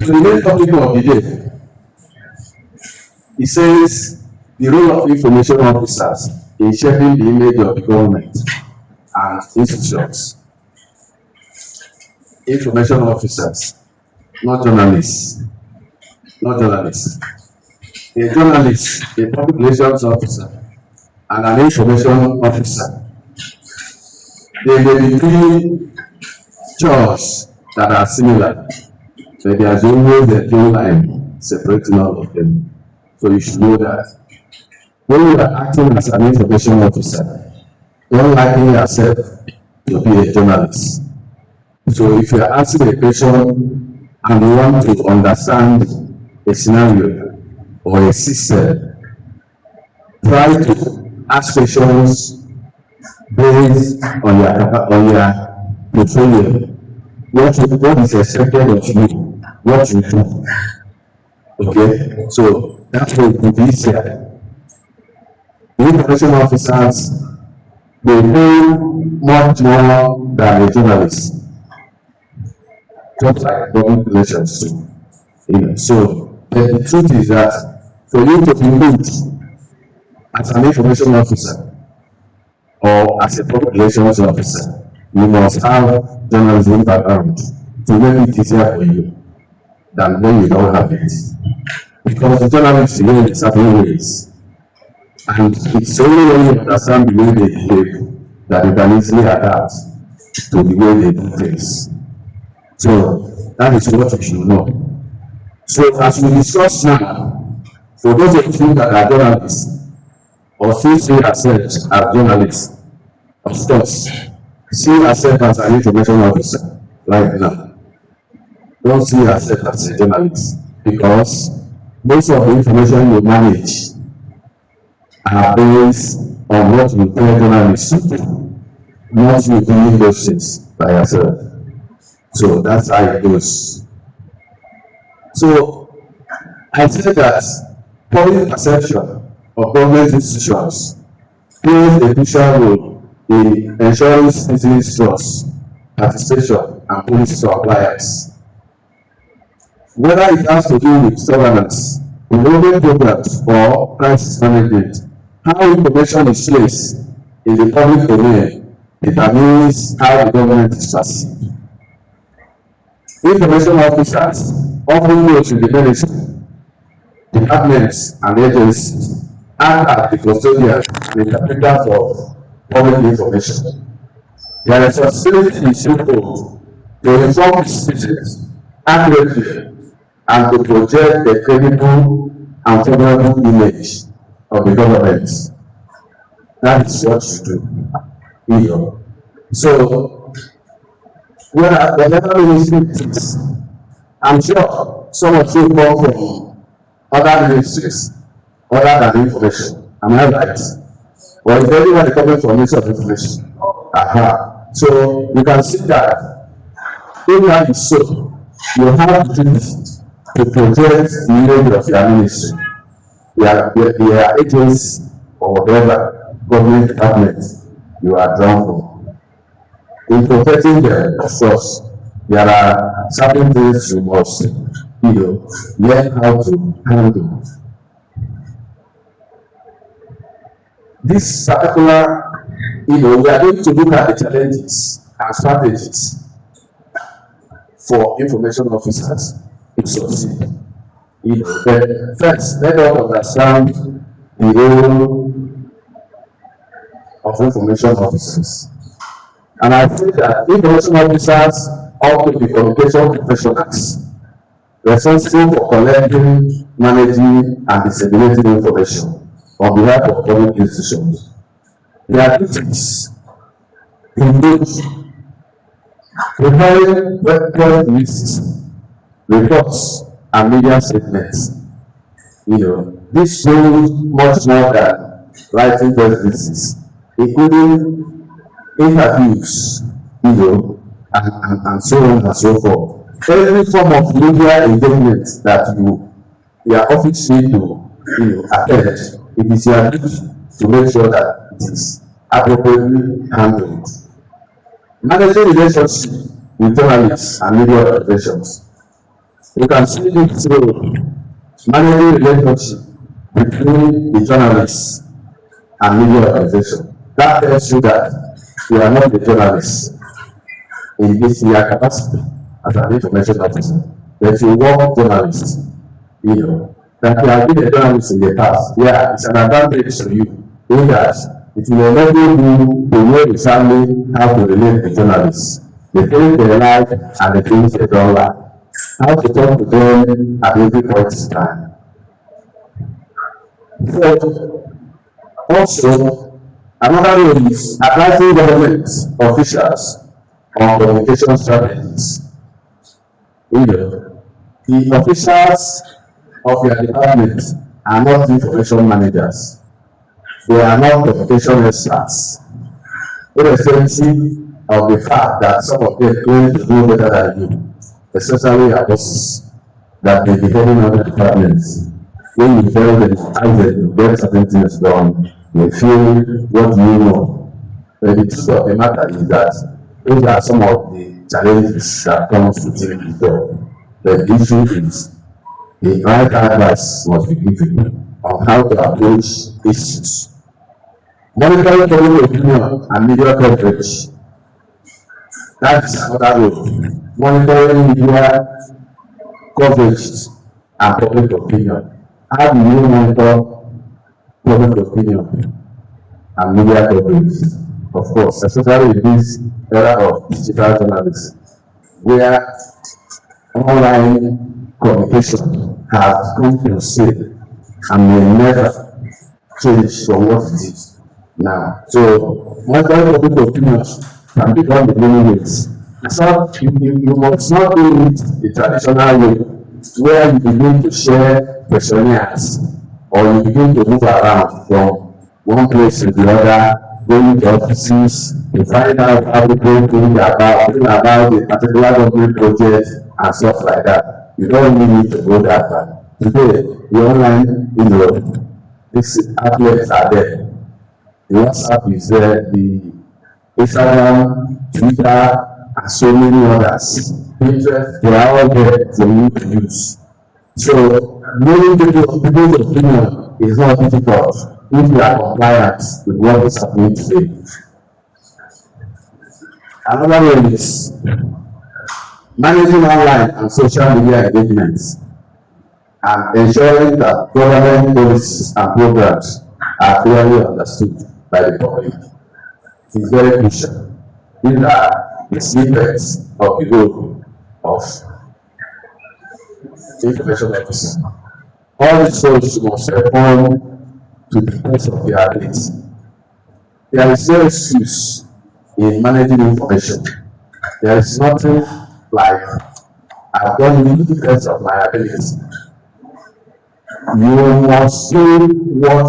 So the main topic of the day, it says the role of information officers in shaping the image of the government and institutions. Information officers, not journalists, not journalists. A journalist, a public relations officer, and an information officer, they may be doing chores that are similar, but there's always a thin line separating all of them. So you should know that. When you are acting as an information officer, don't liken yourself to be a journalist. So if you are asking a question and you want to understand a scenario or a system, try to ask questions based on your portfolio. What is expected of you, what you do. Okay, so that's what it will be easier. The information officers, they know much more than a journalist, just like public relations too. So the truth is that for you to be good as an information officer or as a public relations officer, you must have journalism background to make it easier for you than when you don't have it. Because the journalists behave in certain ways. And it's only when you understand the way they behave that you can easily adapt to the way they do things. So that is what you should know. So as we discuss now, for those of you that are journalists or still see yourselves as journalists, of course, see yourself as an information officer right now. Don't see yourself as a journalist, because most of the information you manage are based on what you tell journalists to do, not you doing those things by yourself. So that's how it goes. So I say that public perception of government institutions plays a crucial role in ensuring citizens' trust, participation, and policy compliance. Whether it has to do with governance, enrollment programs, or crisis management, how information is placed in the public domain determines how the government is perceived. Information officers often go to the ministry, departments, and agencies, act as the custodians and interpreters of public information. Their responsibility is simple: to inform the citizens accurately and to project a credible and favorable image of the government. That is what you do. So, whenever ministry is, I'm sure some of you come from other ministries other than information. Am I right? Or is everyone coming from Ministry of Information? So you can see that if that is so, you have the duty to project the image of your ministry, your agents, or whatever government department you are drawn from. In protecting them, of course, there are certain things you must learn how to handle. This particular, we are going to look at the challenges and strategies for information officers to succeed. But first, let us understand the role of information officers. And I think that information officers ought to be communication professionals responsible for collecting, managing, and disseminating information on behalf of public institutions. Their duties include preparing web lists, reports, and media statements. This shows much more than writing press releases, including interviews, and so on and so forth. Every form of media engagement that your office need to attend, it is your duty to make sure that it is appropriately handled. Managing relationships with journalists and media organizations. You can see it through managing relationship between the journalists and media organization. That tells you that you are not a journalist in this year capacity as an information officer, but you work journalist, that you have been a journalist in the past. Yeah, it's an advantage to you. In that it will enable you to know exactly how to relate to journalists, the things they like and the things they don't like, how to talk to them at every point in time. So, also, another role is advising government officials on communication strategies. The officials of your department are not information managers. They are not communication experts, irrespective of the fact that some of them claim to do better than you, especially your bosses that may be heading other departments. When you tell them, ask them to get certain things done, they feel what you know. But the truth of the matter is that those are some of the challenges that comes to take the job. The issue is the right advice must be given on how to approach issues. Monitoring public opinion and media coverage. That is another role. Monitoring media coverage and public opinion. How do you monitor public opinion and media coverage? Of course, especially in this era of digital journalism, where online communication has come to stay and may never change from what it is now. So, monitoring public opinion can become the many ways. So, you must not do it the traditional way, where you begin to share questionnaires or you begin to move around from one place to the other, going to offices to find out how people think about the particular government project and stuff like that. You don't really need to go that far. Today, the online, these outlets are there. The WhatsApp is there, the Instagram, Twitter, and so many others. Pinterest, they are all there for you to use. So, knowing people's opinion is not difficult if you are compliant with what is happening today. Another one is managing online and social media engagements and ensuring that government policies and programs are clearly understood by the public. It is very crucial. These are the snippets of the role of information officer. All these roles must perform to the best of their ability. There is no excuse in managing information. There is nothing like I've done it to the best of my ability. You must do what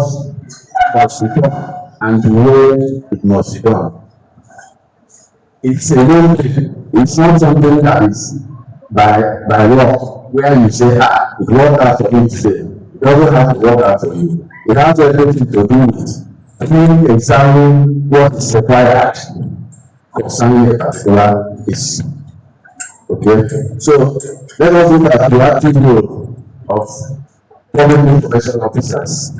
must be done and the way it must be done. It's a real thing. It's not something that is by law, where you say, it worked out for me today. It doesn't have to work out for you. It has everything to do with being examining what is required concerning a particular issue. Okay? So let us look at the active role of public information officers.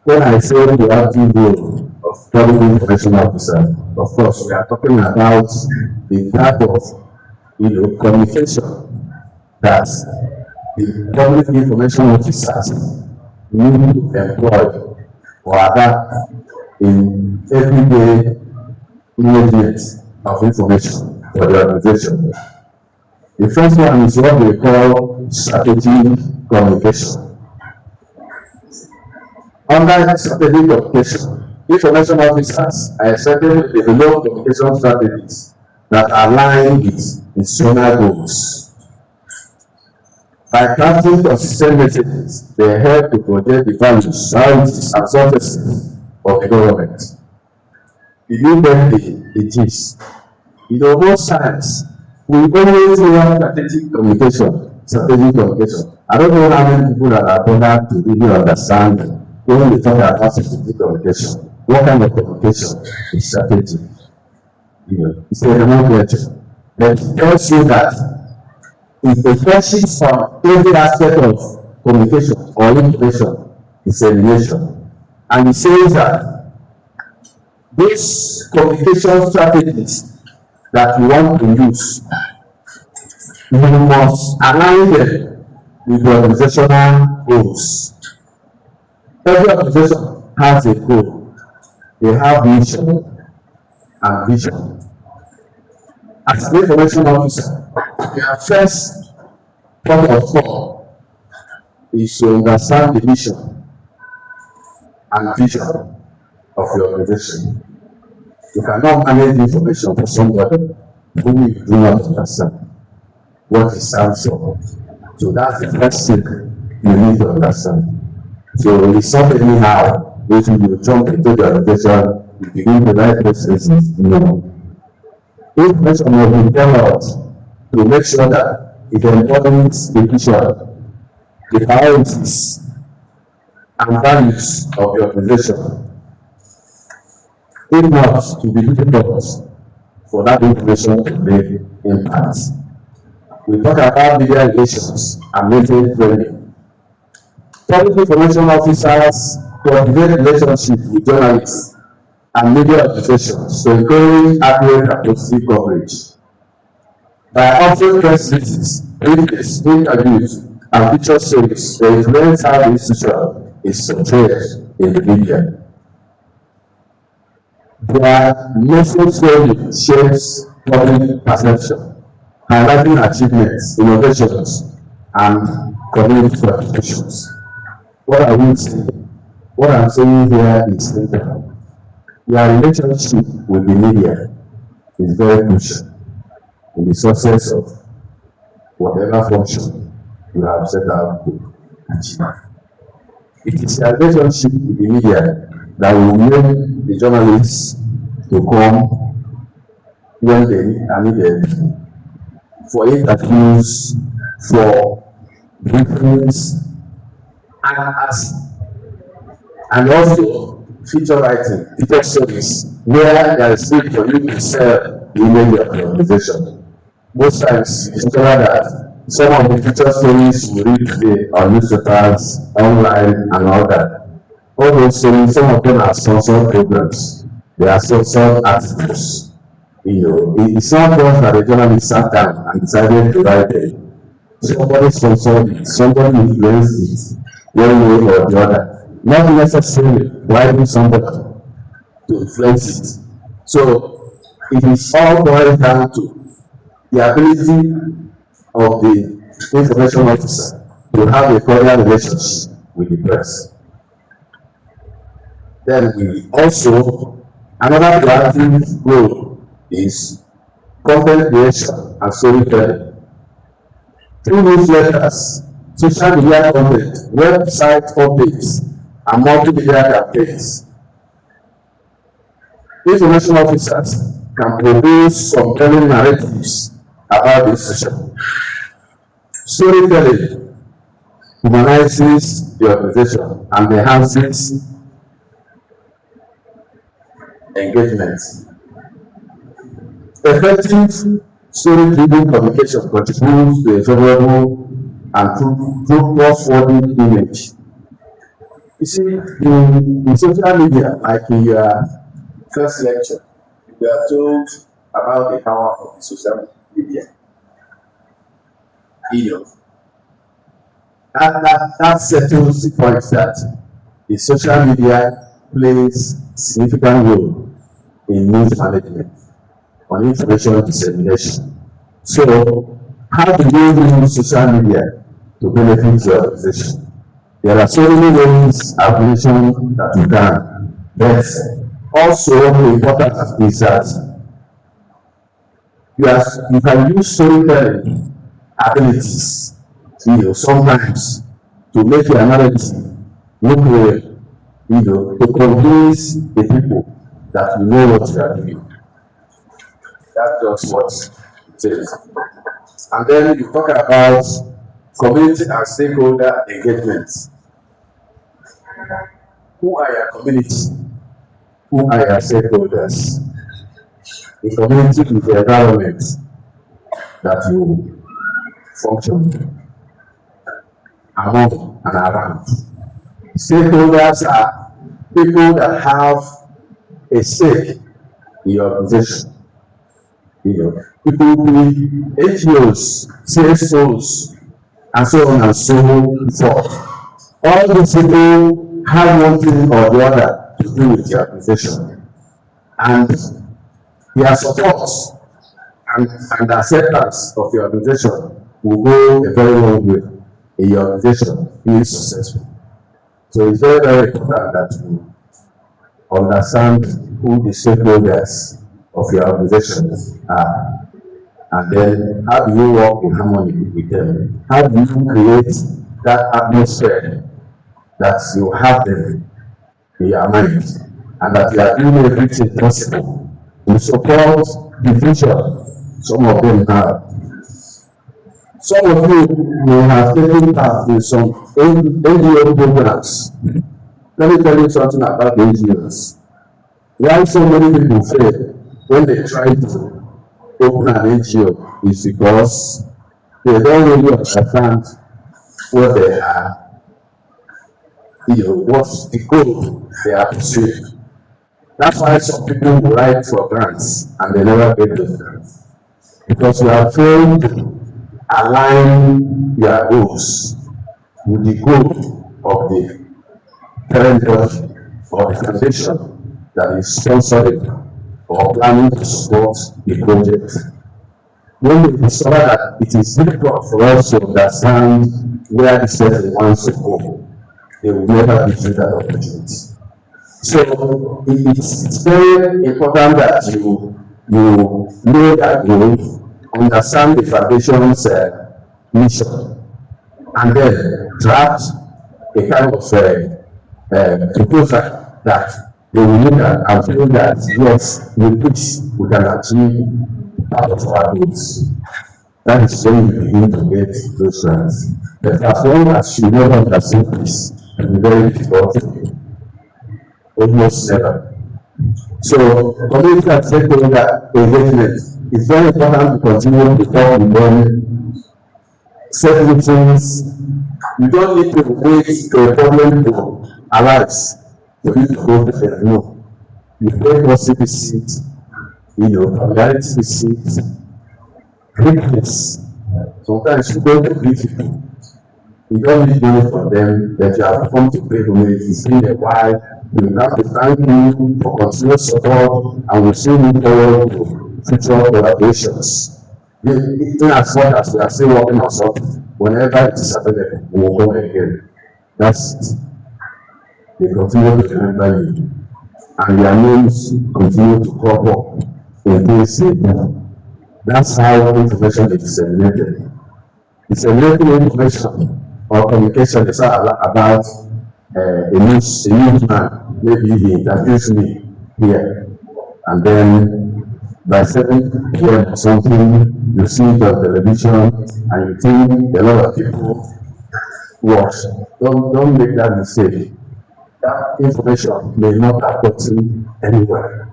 When I say the active role of public information officers, of course, we are talking about the type of communication that the public information officers need to employ or adapt in everyday management of information for the organization. The first one is what we call strategic communication. Under strategic communication, information officers are expected to develop communication strategies that align with institutional goals. By crafting consistent messages, they help to project the values, priorities, and successes of the government. Did you get the gist? Most times, we always want strategic communication. I don't know how many people that are bothered to really understand when we talk about strategic communication. What kind of communication is strategic? It's a nomenclature. But it tells you that it touches on every aspect of communication or information dissemination. And it says that those communication strategies that you want to use, you must align them with the organizational goals. Every organization has a goal. They have mission and vision. As an information officer, your first point of call is to understand the mission and vision of your organization. You cannot manage information for somebody who you do not understand what it stands for. So that's the first thing you need to understand. So it's not anyhow, if you jump into the organization, you begin to write processes, information will be developed to make sure that it embodies the vision, the priorities, and values of the organization. If not, to be difficult for that information to make impact. We talk about media relations and media training. Public information officers cultivate relationships with journalists and media organizations to encourage accurate and positive coverage. By offering press releases, briefings, interviews, and feature stories, they influence how the institution is portrayed in the media. Their message story shapes public perception, highlighting achievements, innovations, and community contributions. What are we saying? What I'm saying here is simple. Your relationship with the media is very crucial in the success of whatever function you have set out to achieve. It is your relationship with the media that will make the journalists to come when they are needed for interviews, for briefings, and also feature writing, feature stories, where there is need for you to sell the image of the organization. Most times, you discover that some of the feature stories you read today on newspapers, online, and all that. All those stories, some of them are sponsored programs. They are sponsored articles. It's not just that the journalist sat down and decided to write it. Somebody sponsored it, somebody influenced it, one way or the other. Not necessarily bribing somebody to influence it. So it is all boiled down to the ability of the information officer to have a cordial relationship with the press. Then we also, another proactive role is content creation and storytelling. Through newsletters, social media content, website updates, and multimedia campaigns, information officers can produce compelling narratives about the institution. Storytelling humanizes the organization and enhances engagement. Effective story-driven communication contributes to a favorable and trustworthy image. You see, in social media, like in your first lecture, we are told about the power of the social media. That settles the point that the social media plays a significant role in news management, on information dissemination. So, how do you use social media to benefit your organization? There are so many ways I've mentioned that you can, but also the important is that you can use storytelling abilities, sometimes to make your narrative look real, to convince the people that you know what you are doing. That's just what it is. And then you talk about community and stakeholder engagement. Who are your community? Who are your stakeholders? The community is the environment that you function among and around. Stakeholders are people that have a stake in your organization. People be NGOs, CSOs, and so on and so forth. All these people have one thing or the other to do with your organization, and their support and acceptance of your organization will go a very long way in your organization being successful. So it's very, very important that you understand who the stakeholders of your organization are, and then how do you work in harmony with them? How do you create that atmosphere that you have them in your mind, and that you are doing everything possible to support the vision some of them have. Some of you may have taken part in some NGO programs. Let me tell you something about the NGOs. Why so many people fail when they try to open an NGO is because they don't really understand what they are, what's the goal they are pursuing. That's why some people will write for grants and they never get those grants. Because you are failed to align your goals with the goal of the parent body or the foundation that is sponsoring or planning to support the project. When we discover that it is difficult for us to understand where the person wants to go, they will never give you that opportunity. So it's very important that you know that goal, understand the foundation's mission, and then draft a kind of proposal that they will look at and feel that yes, with this we can achieve part of our goals. That is when you begin to get those grants. But as long as you never understand this, it will be very difficult, almost never. So community and stakeholder engagement is very important to continue to talk with them, set meetings. You don't need to wait for a problem to arise for you to go to them. No. You take positive visit, familiarity visit, greatness. Sometimes you go to greet people. You don't need money from them that you have come to pray with. It's been a while. We have to thank you for continuous support, and we see you forward to future collaborations. Even as much as we are still working on something, whenever it is available, we will come again. That's it. They continue to remember you, and your names continue to crop up in this area. That's how information is disseminated. Disseminating information or communication is about a newsman. Maybe he interviews me here, and then by 7 p.m. or something, you see it on television, and you think a lot of people watch. Don't make that mistake. That information may not have gotten anywhere.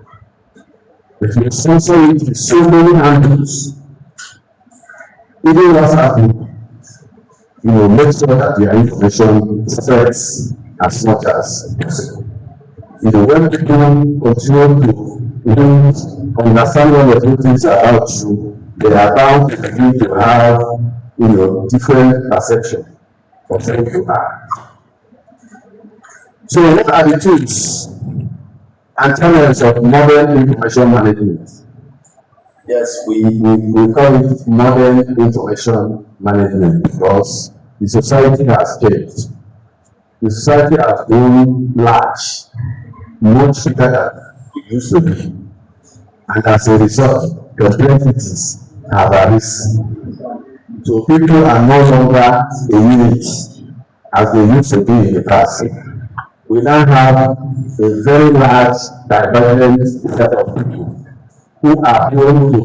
If you censor it with so many handles, even what's happening, make sure that your information spreads as much as possible. When people continue to understand what the things about you, they are bound to begin to have, different perception of who you are. So what are the tools and channels of modern information management? Yes, we call it modern information management because the society has changed. The society has grown large, much bigger than it used to be. And as a result, complexities have arisen. So people are no longer a unit as they used to be in the past. We now have a very large, divergent set of people who are able to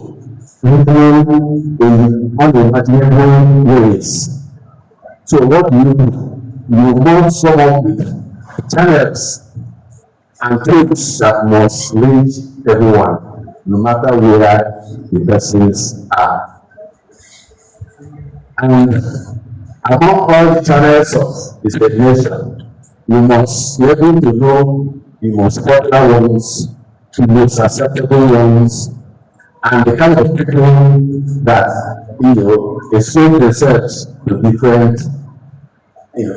improve in unimaginable ways. So what do? You must come up with channels and tools that must reach everyone, no matter where the persons are. And among all the channels of discrimination, you must be able to know the most popular ones, the most acceptable ones, and the kind of people that expose themselves to different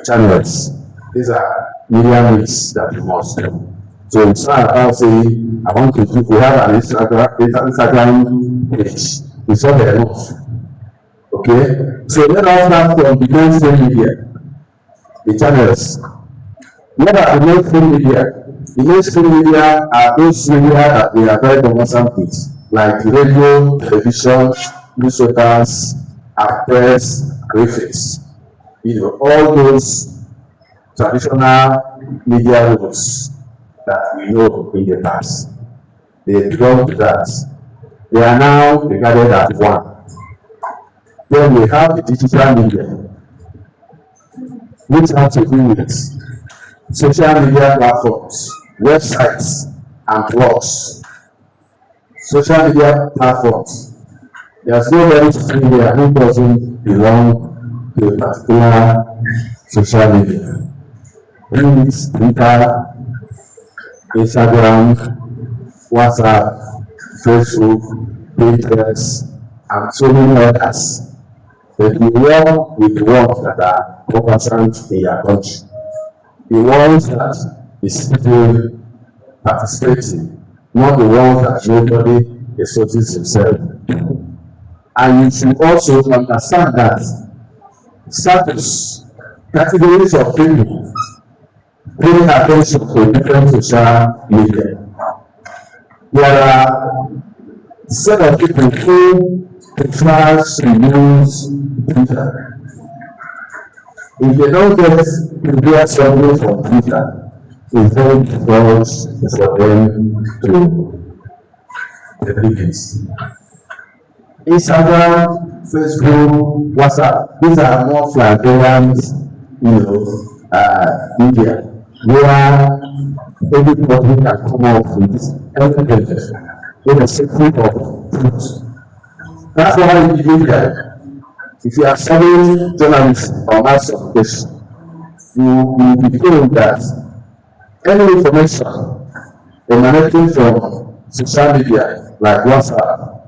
channels. These are media mix that you must do. So it's not about saying I want to do we have an Instagram page. It's not enough. Okay? So let us start from the mainstream media, the channels. What are the mainstream media? The mainstream media are those media that we are very conversant with, like radio, television, newspapers, press, graphics. All those traditional media roles that we know in the past. They belong to that. They are now regarded as one. Then we have the digital media, which have to do with social media platforms, websites, and blogs. Social media platforms. There's nobody sitting here who doesn't belong to a particular social media. Whether it's Twitter, Instagram, WhatsApp, Facebook, Pinterest, and so many others. But we work with the ones that are conversant in your country. The ones that is still participating, not the ones that nobody associates himself. And you should also understand that status, categories of people paying attention to different social media. There are set of people who prefer to use Twitter. If they don't get to hear something from Twitter, it's very difficult for them to believe it. Instagram, Facebook, WhatsApp, these are more flamboyant, media, where everybody can come up with evidence in a secret of truth. That's why in media, if you are studying journalism or mass communication, you will be told that any information emanating from social media like WhatsApp,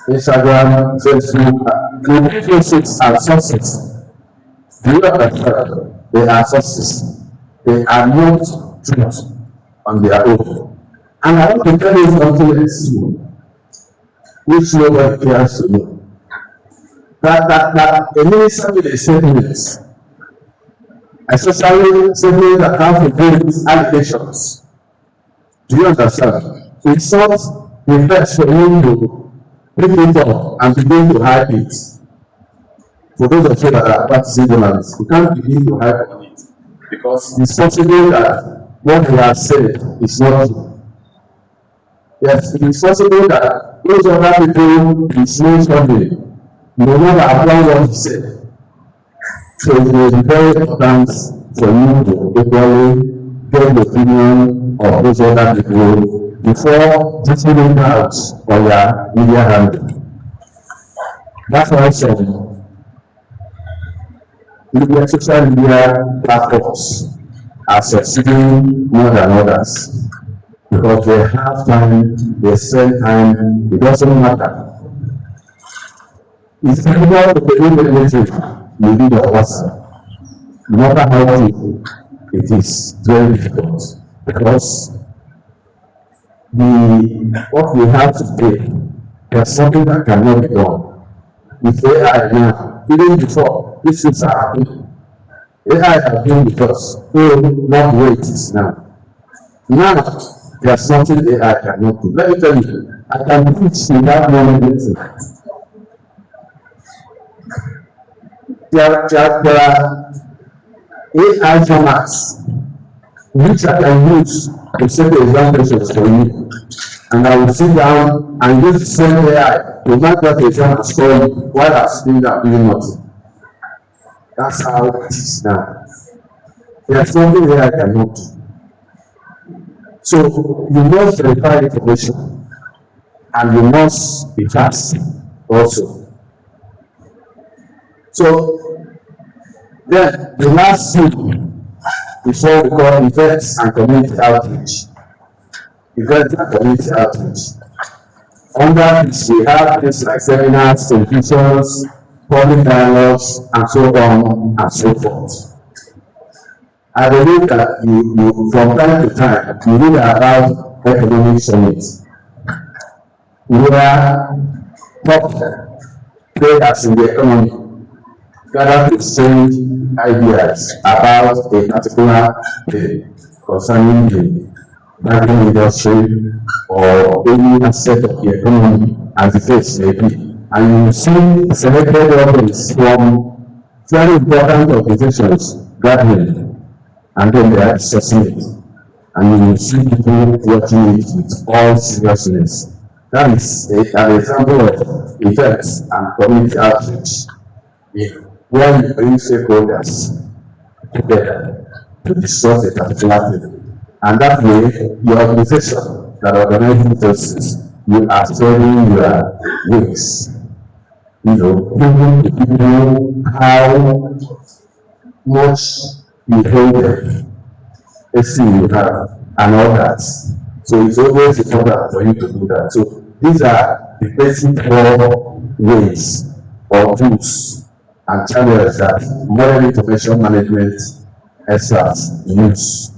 Instagram, Facebook, the resources and sources. Do you understand? They are sources. They are not truth on their own. And I want to tell you something else too, which nobody cares to know. That a minister with a statement, especially statements that have to do with allegations. Do you understand? It's not the best for you to pick it up and begin to hype it. For those of you that are practicing journalists, you can't begin to hype on it because it's possible that what we have said is not true. Yes, it is possible that those other people is saying something may not apply what he said. So it will be very important for you to equally get the opinion of those other people before putting it out on your media handle. That's why some social media platforms are succeeding more than others because they have time, they spend time, it doesn't matter. It's difficult to believe anything you need on WhatsApp. No matter how deep it is, very difficult because what we have today, there's something that cannot be done. With AI now, even before these things are happening, AI has been with us, so not the way it is now. Now, there's something AI cannot do. Let me tell you, I can teach without knowing anything. There are AI formats which I can use to set the exam questions for you. And I will sit down and use the same AI to mark that exam and score you while I'm sitting down doing nothing. That's how it is now. There's something AI cannot do. So you must verify information and you must be fast also. So then the last thing before we call events and community outreach. Events and community outreach. Under this, we have things like seminars, televisions, public dialogues, and so on and so forth. I believe that you from time to time, you read about economic summit, where top players in the economy gather to exchange ideas about a particular thing concerning the banking industry or any aspect of the economy as the case may be. And you see selected authors from very important organizations gathering, and then they are discussing it. And you will see people watching it with all seriousness. That is an example of events and community outreach, where you bring stakeholders together to discuss a particular thing. And that way, your organization that organizes those, you are spreading your wings. Proving to people how much you hold them, esteem you have, and all that. So it's always important for you to do that. So these are the basic 4 ways or tools and channels that modern information management experts use.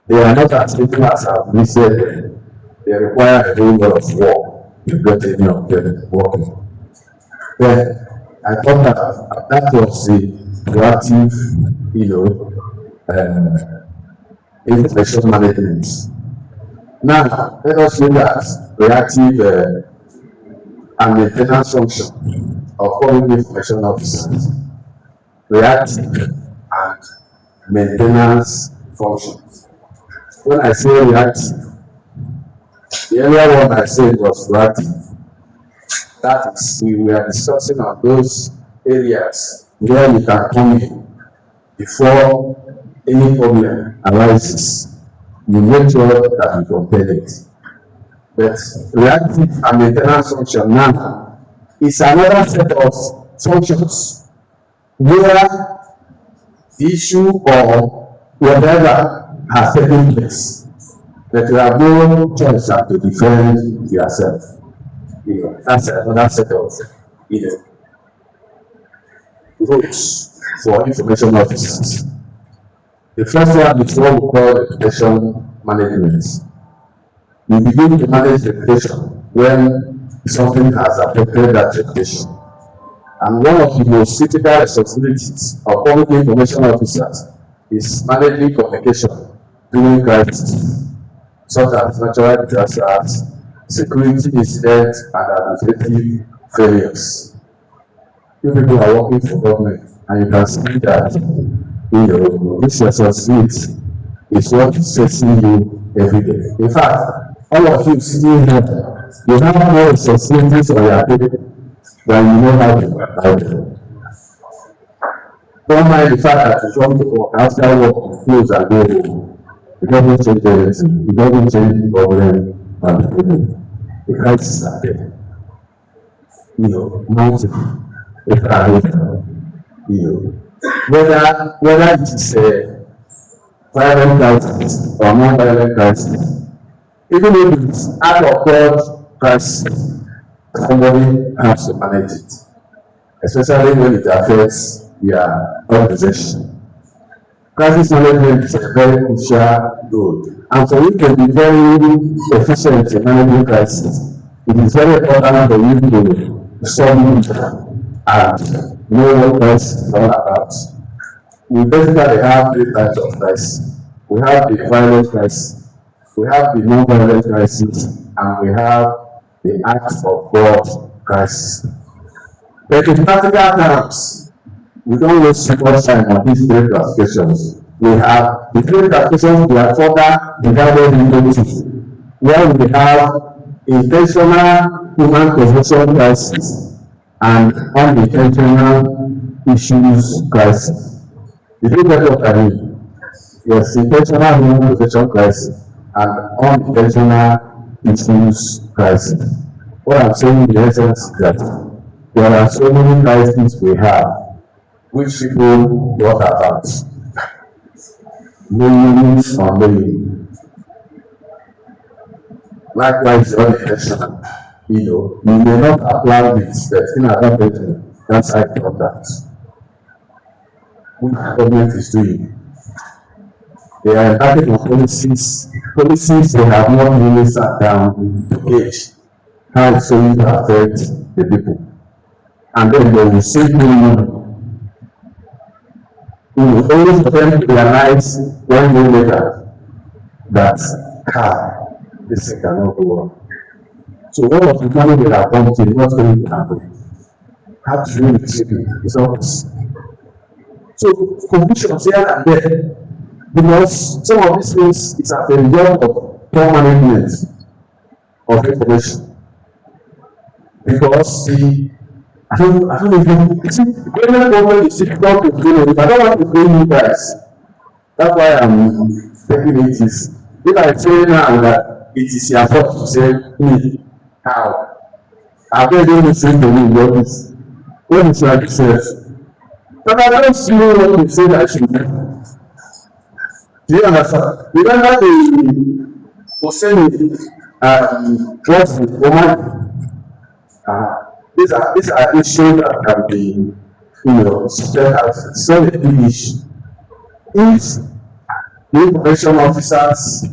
They are not as simple as I've listed. They require a whole lot of work to get any of them working. Then I thought that was the proactive, information management. Now let us look at reactive and maintenance function of public information officers. Reactive and maintenance functions. When I say reactive, the earlier one I said was proactive. That is, we were discussing on those areas where you can come in before any problem arises. You make sure that you compare it. But reactive and maintenance function now is another set of functions where the issue or whatever has taken place, that you have no choice than to defend yourself. That's another set of rules for information officers. The first one is what we call reputation management. You begin to manage reputation when something has affected that reputation. And one of the most critical responsibilities of public information officers is managing communication during crises, such as natural disasters, security incidents, and administrative failures. You people are working for government, and you can see that this responsibility is what is facing you every day. In fact, all of you sitting here, you have more responsibilities on your table than you know how to apply them. Don't mind the fact that you come to work, after work, you close and go home. It doesn't change anything. It doesn't change the problem and the problem. The crisis are there. Mountain, if I whether it is a violent crisis or non-violent crisis, even if it's out of God crisis, somebody has to manage it, especially when it affects your organization. Crisis management is a very crucial role, and for you to be very efficient in managing crisis, it is very important for you to study it and know what crisis is all about. We basically have 3 types of crisis. We have the violent crisis, we have the non-violent crisis, and we have the act of God crisis. But in practical terms, we don't waste too much time on these 3 classifications. We have the 3 classifications we are further divided into 2, where we have intentional human possession crisis and unintentional issues crisis. Did you get what I mean? Yes, intentional human possession crisis and unintentional issues crisis. What I'm saying in essence is that there are so many crises we have, which people brought about, knowing or knowing. Likewise, on election, you may not apply this, but in another that's I thought that what the government is doing. They are embarking on policies they have not really sat down to gauge how it's going to affect the people. And then they will save money. It will only for them to realize 1 year later that this thing cannot go on. So all of the money they have pumped in, what's going to happen? How to do it is obvious. So confusions here and there, because some of these things is as a result of poor management of information. Because I don't even, you see, the government is difficult to deal with. I don't want to blame you guys. That's why I'm taking it is. If I say now that it is your fault to say me, how? I beg you to say to me what is your business? But I don't see what you say that should be. Do you understand? Remember the Hosseini what's the woman? These are issues that can be spread out. So the big issue. If the information officers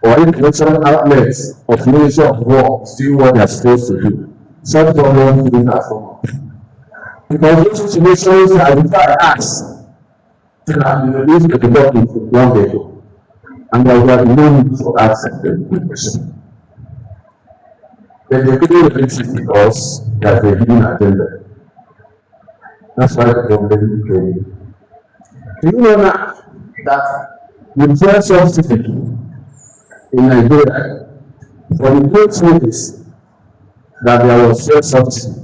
or information outlets of the Ministry of War do what they are supposed to do, such problems will not come up. Because those situations are in fact asked to have been released to the public long ago, and there will be no need for asking the question. But they couldn't release it because there's a hidden agenda. That's why the problem came. Do you know now that the fuel subsidy in Nigeria, for the great news that there was fuel subsidy,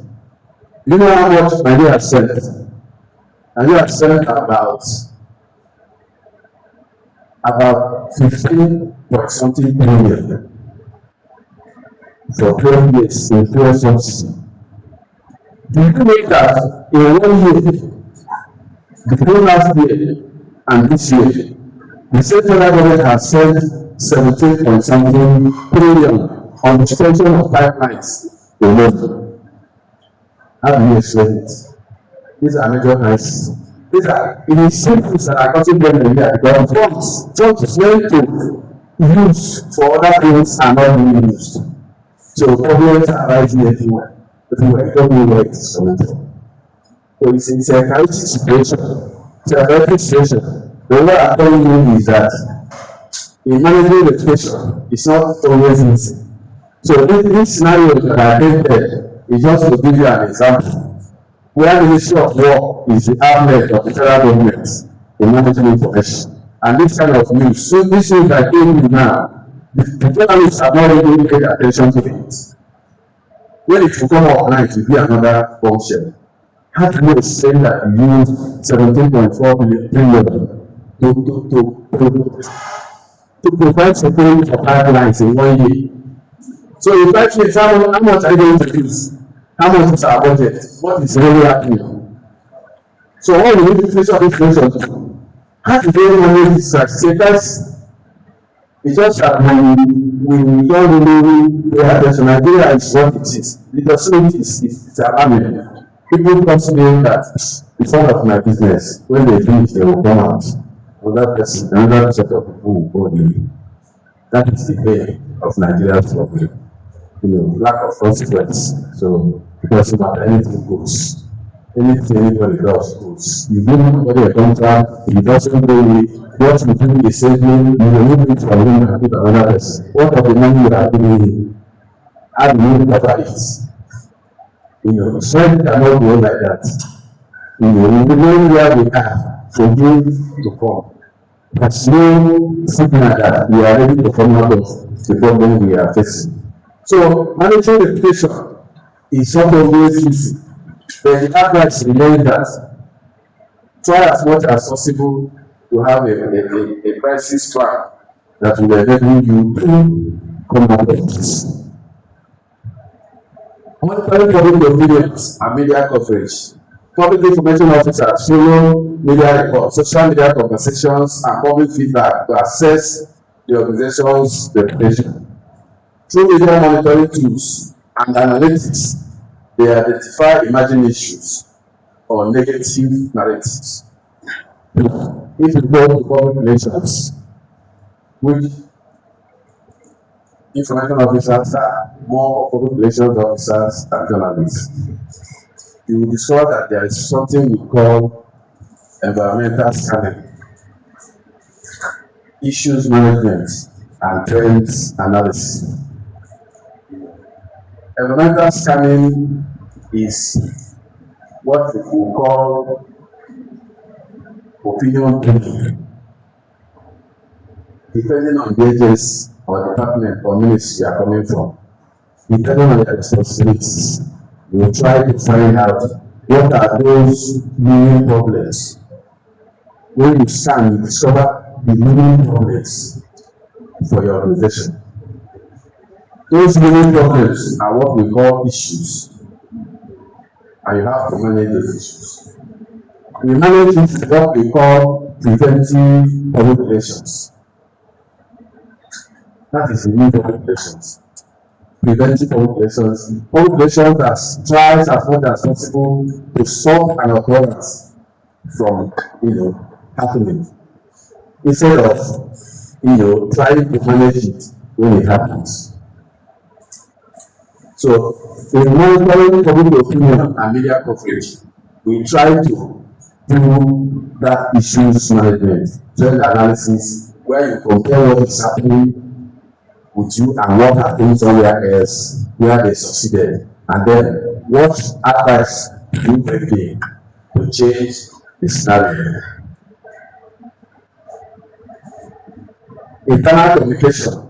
you know how much Nigeria sent? Nigeria sent about 15 point something billion for 12 years in fuel subsidy. Do you know that in 1 year, between last year and this year, the central government has spent 17 point something billion on the extension of pipelines alone? How do you explain it? These are major crises. These are initiatives that are costing them a year because funds is meant to use for other things are not being used. So problems are rising everywhere. You don't know where it is coming from. So it's a chaotic situation. It's a chaotic situation. But what I'm telling you is that in managing the situation, it's not always easy. So this scenario that I painted is just to give you an example. Where the Ministry of War is the outlet of the federal government in managing information. And this kind of news, so this news that came in now, the journalists have not really paid attention to it. When it will come up now, it will be another function. How do you explain that you use 17.4 billion to provide security for pipelines in 1 year? So in 5 years, how much are you going to use? How much is our budget? What is really happening? So all the inflation, how do they manage this? It's just that we don't really pay attention. Nigeria is what it is. The facility is alarming. People consider that it's part of my business. When they finish, they will come out. Another set of people will go in. That is the way of Nigeria's problem. Lack of consequence. So it doesn't matter, anything goes. Anything anybody does goes. You give somebody a contract, he doesn't go with what you do is saving, you will move it from him and give another person. What of the money you are giving him? How do you recover it? So it cannot go like that. We know where we are for you to come. There's no signal that we are ready to come out of the problem we are facing. So managing education is not always easy, but the advice remains that try as much as possible to have a crisis plan that will enable you to come out of this. Monitoring public opinions and media coverage Public information officers follow media reports, social media conversations, and public feedback to assess the organization's reputation. Through media monitoring tools and analytics, they identify emerging issues or negative narratives. If you go to public relations, which information officers are more of public relations officers than journalists, you will discover that there is something we call environmental scanning, issues management, and trends analysis. Environmental scanning is what we call opinion building. Depending on the agency or department or ministry you are coming from, depending on your responsibilities, you will try to find out what are those main problems. When you scan, you discover the main problems for your organization. Those main problems are what we call issues, and you have to manage those issues. We manage it with what we call preventive public relations. That is the new public relations. Preventive public relations. Public relations that tries as much as possible to stop an occurrence from happening, instead of trying to manage it when it happens. So in monitoring public opinion and media coverage, we try to do that issues management, trend analysis, where you compare what is happening with you and what happened somewhere else where they succeeded, and then what advice do you bring in to change the scenario. Internal communication.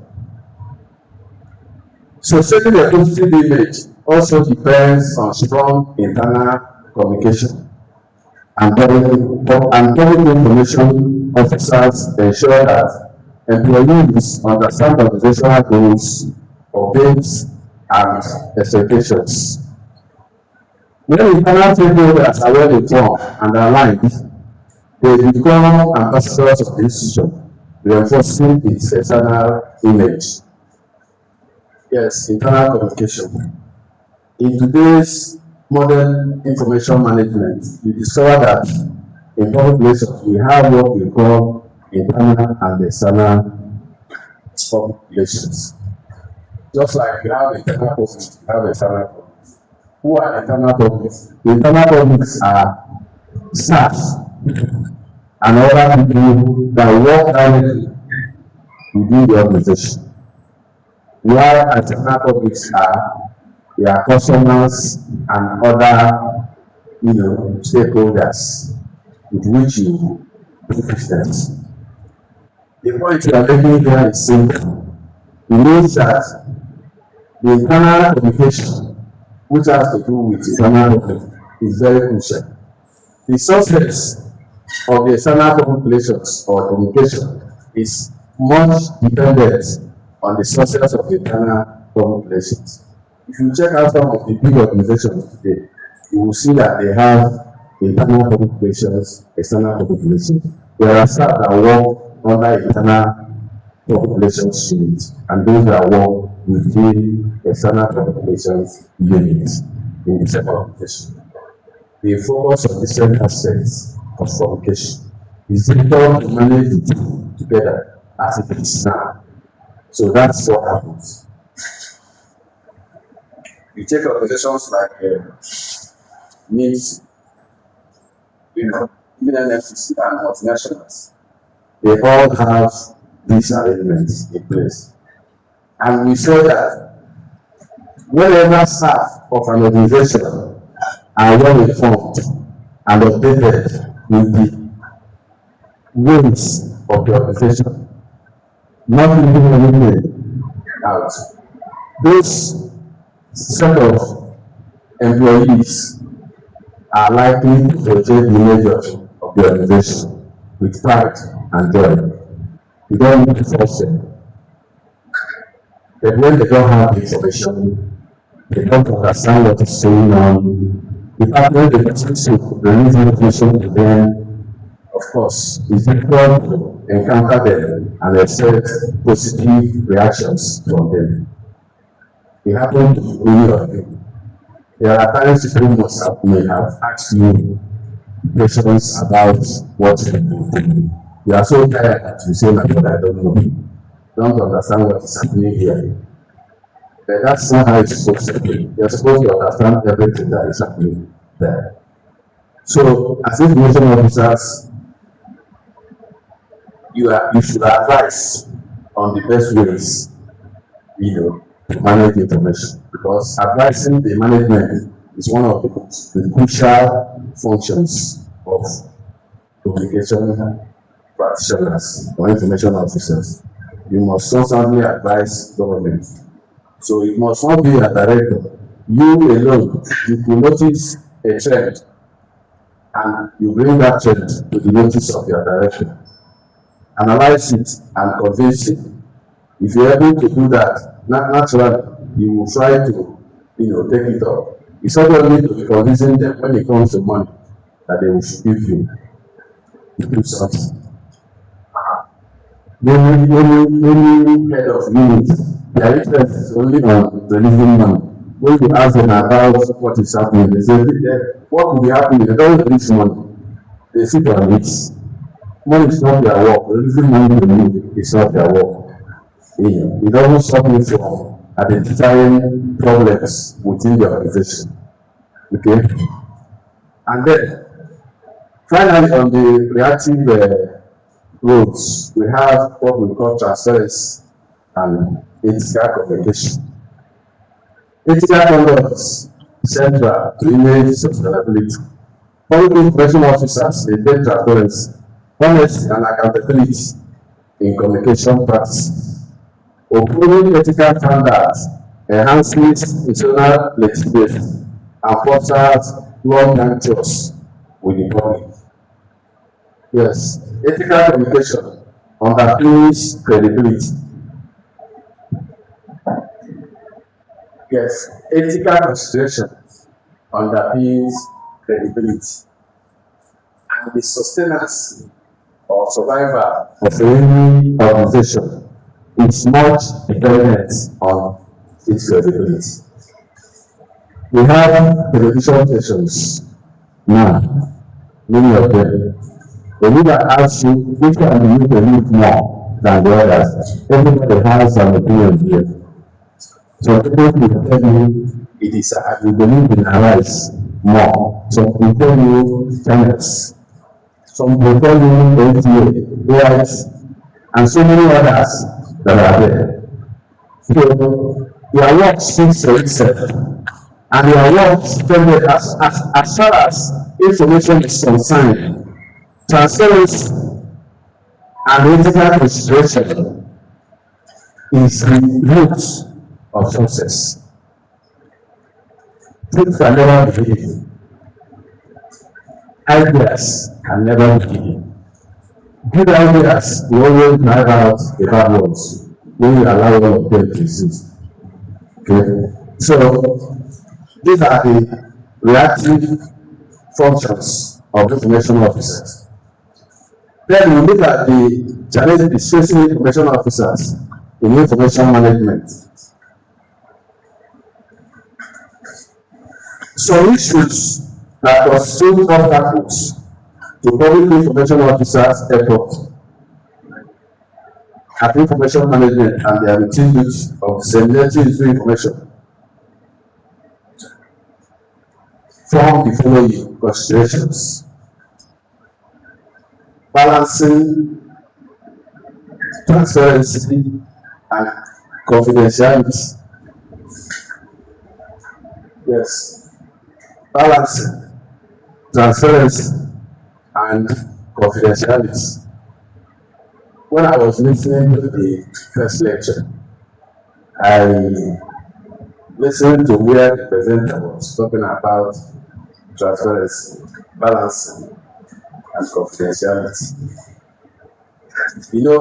So setting a positive image also depends on strong internal communication, and public information officers ensure that employees understand organizational goals, objectives, and expectations. When internal stakeholders are well informed and aligned, they become ambassadors of the institution, reinforcing its external image. Yes, internal communication. In today's modern information management, we discover that in public relations we have what we call internal and external public relations. Just like you have internal publics, you have external publics. Who are internal publics? The internal publics are staff and other people that work directly within the organization. While external publics are their customers and other stakeholders with which you do business. The point you are making here is simple. It means that the internal communication, which has to do with internal public, is very crucial. The success of the external public relations or communication is much dependent on the success of the internal public relations. If you check out some of the big organizations today, you will see that they have internal public relations, external public relations. There are staff that work under internal public relations units, and those that work within external public relations units in the same organization. The focus on different aspects of communication is difficult to manage the two together as it is now. So that's what happens. You take organizations like NIMS, even NFCC and multinationals, they all have these arrangements in place. And we saw that whenever staff of an organization are well informed and updated with the ways of the organization, not leaving anything out, those set of employees are likely to project the image of the organization with pride and joy. You don't need to force them. But when they don't have the information, they don't understand what is going on, The partner the relationship release information to them, of course, it's difficult to encounter them and expect positive reactions from them. It happened to many of you. There are times people must have may have asked you questions about what you do. You are so tired that you say, my God, I don't know. Don't understand what is happening here. But that's not how it's supposed to be. You're supposed to understand everything that is happening there. So, as information officers, you should advise on the best ways, to manage information, because advising the management is one of the crucial functions of communication practitioners or information officers. You must constantly advise government. So it must not be a director. You alone, you will notice a trend and you bring that trend to the notice of your director. Analyze it and convince it. If you're able to do that, naturally, you will try to, take it up. It's not only to be convincing them when it comes to money that they will give you to do something. Many head of units, their interest is only on releasing money. When you ask them about what is happening, they say, what will be happening? They don't release money. They sit on it. Money is not their work. Releasing money to you is not their work. It doesn't stop you from identifying problems within the organization. Okay? And then, finally, on the reactive roles, we have what we call transparency and ethical communication. Ethical conduct is central to image sustainability. Public information officers maintain transparency, honesty, and accountability in communication practices. Upholding ethical standards enhances internal legitimacy and fosters long-term trust with the public. Yes, ethical communication underpins credibility. Yes, ethical consideration underpins credibility and the sustenance or survival of any organization is much dependent on its credibility. We have television stations now, many of them. The leader asks you which one do you believe more than the others. Everybody has an opinion here. So people will tell you it is you believe in Arise more. Some will tell you channels. Some will tell you NTA, AIT, and so many others that are there. So your work speaks for itself. And your work as far as information is concerned, transparency and ethical consideration is the root of success. Things can never be hidden. Ideas can never be hidden. Good ideas will always drive out the bad ones when you allow all of them to exist. Okay? So these are the reactive functions of information officers. Then we look at the challenges facing information officers in information management. Some issues that constitute obstacles to public information officers' effort at information management and their routine duty of disseminating useful information form the following considerations: balancing transparency and confidentiality. Yes, balancing transparency and confidentiality. When I was listening to the first lecture, I listened to where the presenter was talking about transparency, balancing, and confidentiality.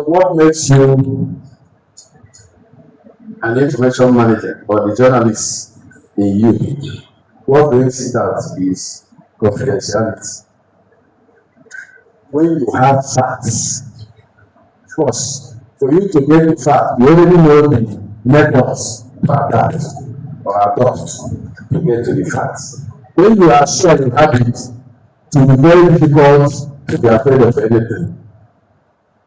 What makes you an information manager or the journalist in you What brings it out is confidentiality. When you have facts, first, for you to get the fact, you already know the methods to adapt or adopt to get to the facts. When you are sure you have it, it will be very difficult to be afraid of anything.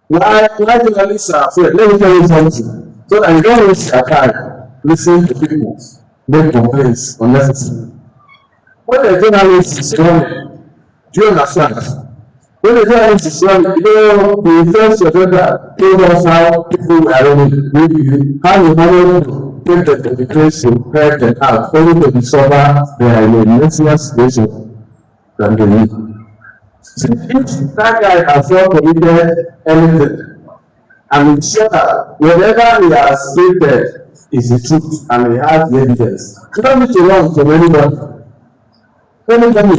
Why journalists are afraid? Let me tell you something. So that you don't waste your time listening to people make complaints unnecessarily. When a journalist is running, do you understand? When a journalist is running, the first agenda told us how people were running, maybe how you manage to take the dedication, help them out, only to discover they are in a messier situation than they need. So if that guy has not committed anything, and it's sure that whatever he has stated is the truth and he has the evidence, you don't need to run from anybody. Anybody,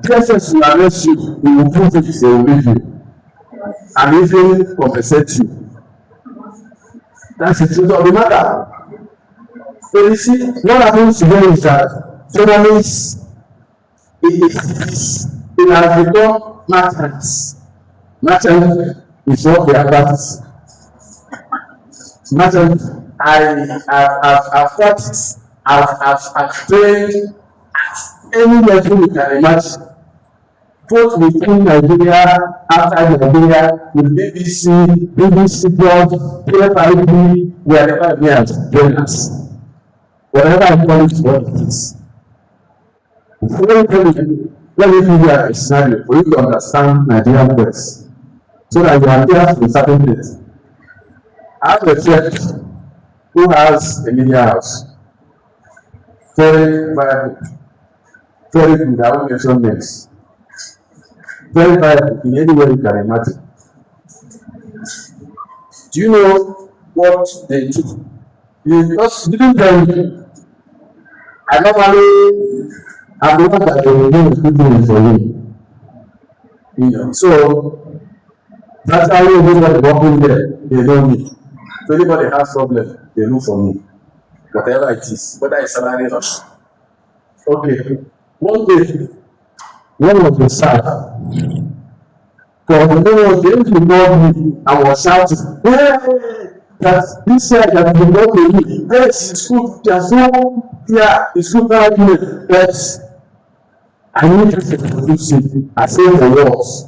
DSS will arrest you, he will prove it, they will leave you, and even compensate you. That's the truth of the matter. So you see, what happens today is that journalists, it has become merchants. Merchant is what they are practicing. Merchant, I've practiced, I've trained at any level you can imagine. Both within Nigeria, outside Nigeria, with BBC Blog, PFIB, wherever we are journalists. Whatever I call it, what it is. Let me give you a scenario for you to understand Nigerian press, so that you are there to a certain place. I have a friend who has a media house. Very viable, very good. I won't mention names. Very viable in any way you can imagine. Do you know what they do? You just didn't tell me. I normally am the one that they will do people for me. So that's how you know what working there, they know me. If anybody has problem, they look for me. Whatever it is, whether it's salary or not. Okay. One day, one of the staff, for the moment, they involved me and was shouting, hey, that this year that you know to me, yes, it's good, there's no fear, it's good argument, but I need you to produce it. I say the words,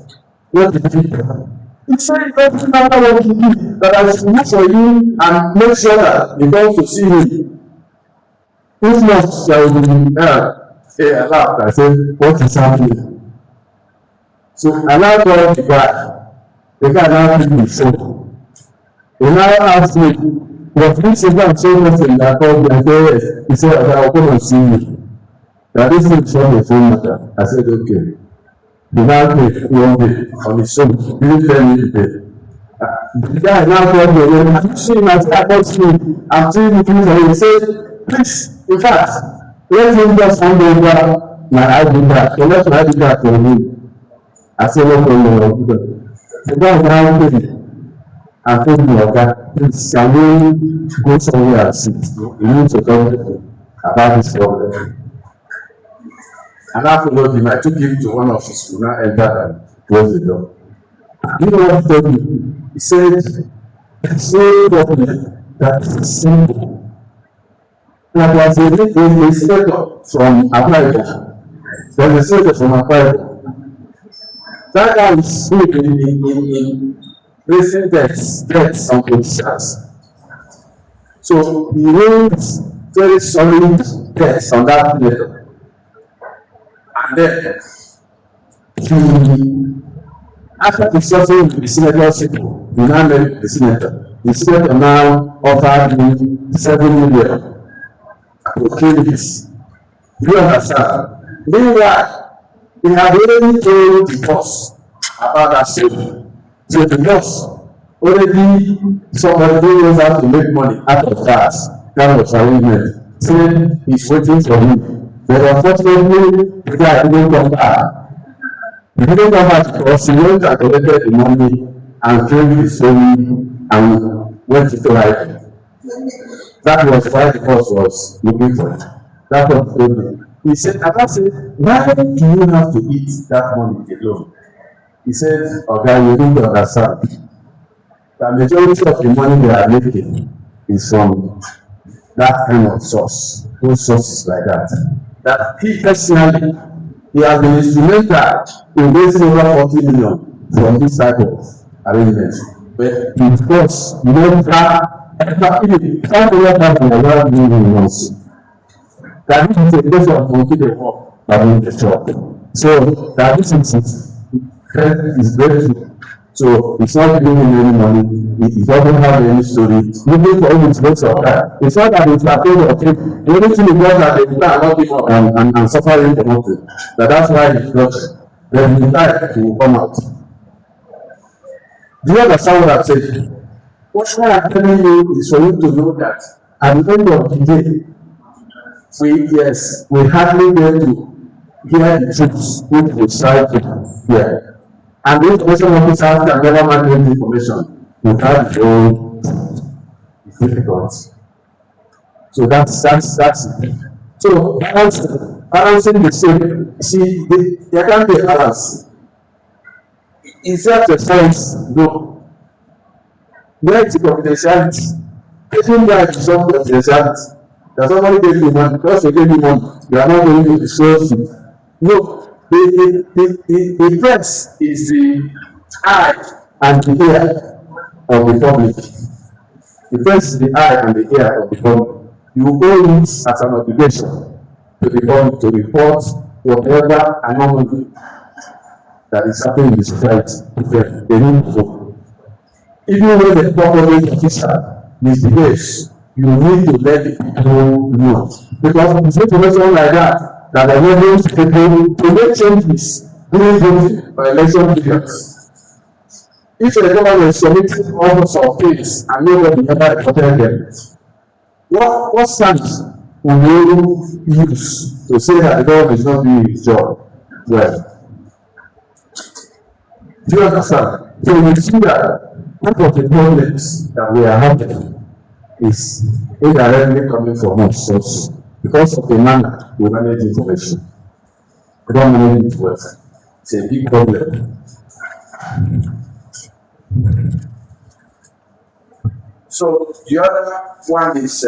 not the people. He said it doesn't matter what you do, that I should look for you and make sure that you come to see me. If not, there will be I laughed. I said, what is happening? So I now called the guy. The guy now picked the phone. He now asked me, was this event so nothing that called me? I said, yes. He said, I will come and see you. Now this is from the phone matter. I said, okay. The man paid 1 day on his own. He didn't tell me to pay. The guy now called me again. Have you seen my text me? I'm seeing the things and he said, please, in fact, let him just hand over my ID card. So let my ID card for me. I said, no problem. The guy now paid me and told me, okay, please, can we go somewhere and sit? We need to talk to me about this problem. And I followed him. I took him to one of his school, now entered and closed the door. You know what he told me? He said, it's so problem that is simple. Now there's a senator from America. There's a senator from America. That guy is good in raising debts on politicians. So he raised very solid debts on that senator. And then after discussing with the senator, we now met the senator. The senator now offered me 7 million to kill this. Do you understand? Meanwhile, we have already told the boss about that story. So the boss already somebody who knows how to make money out of that kind of arrangement, saying he's waiting for me. But unfortunately, the guy didn't come back. He didn't come back because he went and collected the money and killed his family and went into hiding. That was why the boss was looking for it. That's what he told me. He said, Abba said, why do you have to eat that money alone? He said, okay, you need to understand. The majority of the money they are making is from that kind of source, those sources like that. That he personally, he has been instrumental in raising over 40 million from this type of arrangement. But because you know that even 500,000 naira million once, that is a place of monkey work about the shop. So that is grateful. So it's not giving him any money, it doesn't have any story. Looking for him is most of that. It's not that it's afraid of him. The only thing is that they start not give up and suffering for nothing. That's why he's not. Then the time will come out. Do you understand what I'm saying? What I'm telling you is for you to know that at the end of the day, we hardly get to hear the truth which we try to hear. And the information officers can never manage information without the whole it's difficult. So that's it. So balancing the same. See, there can't be a balance. In self-defense, no. Where is the confidentiality? Taking that is some confidentiality. That somebody gave you money, because they gave you money, you are not going to disclose it. No. The press is the eye and the ear of the public. The press is the eye and the ear of the public. You owe it as an obligation to the public to report whatever anomaly that is happening in the society. They need to know. Even when the public official misbehaves, you need to let the people know. Because it's information like that enables people to make changes during voting or election periods. If the government is submitting all sorts of things and nobody ever reported them, what stance will you use to say that the government is not doing its job well? Do you understand? So we see that part of the problems that we are having is indirectly coming from us source because of the manner we manage information. We don't manage it well. It's a big problem. So the other one is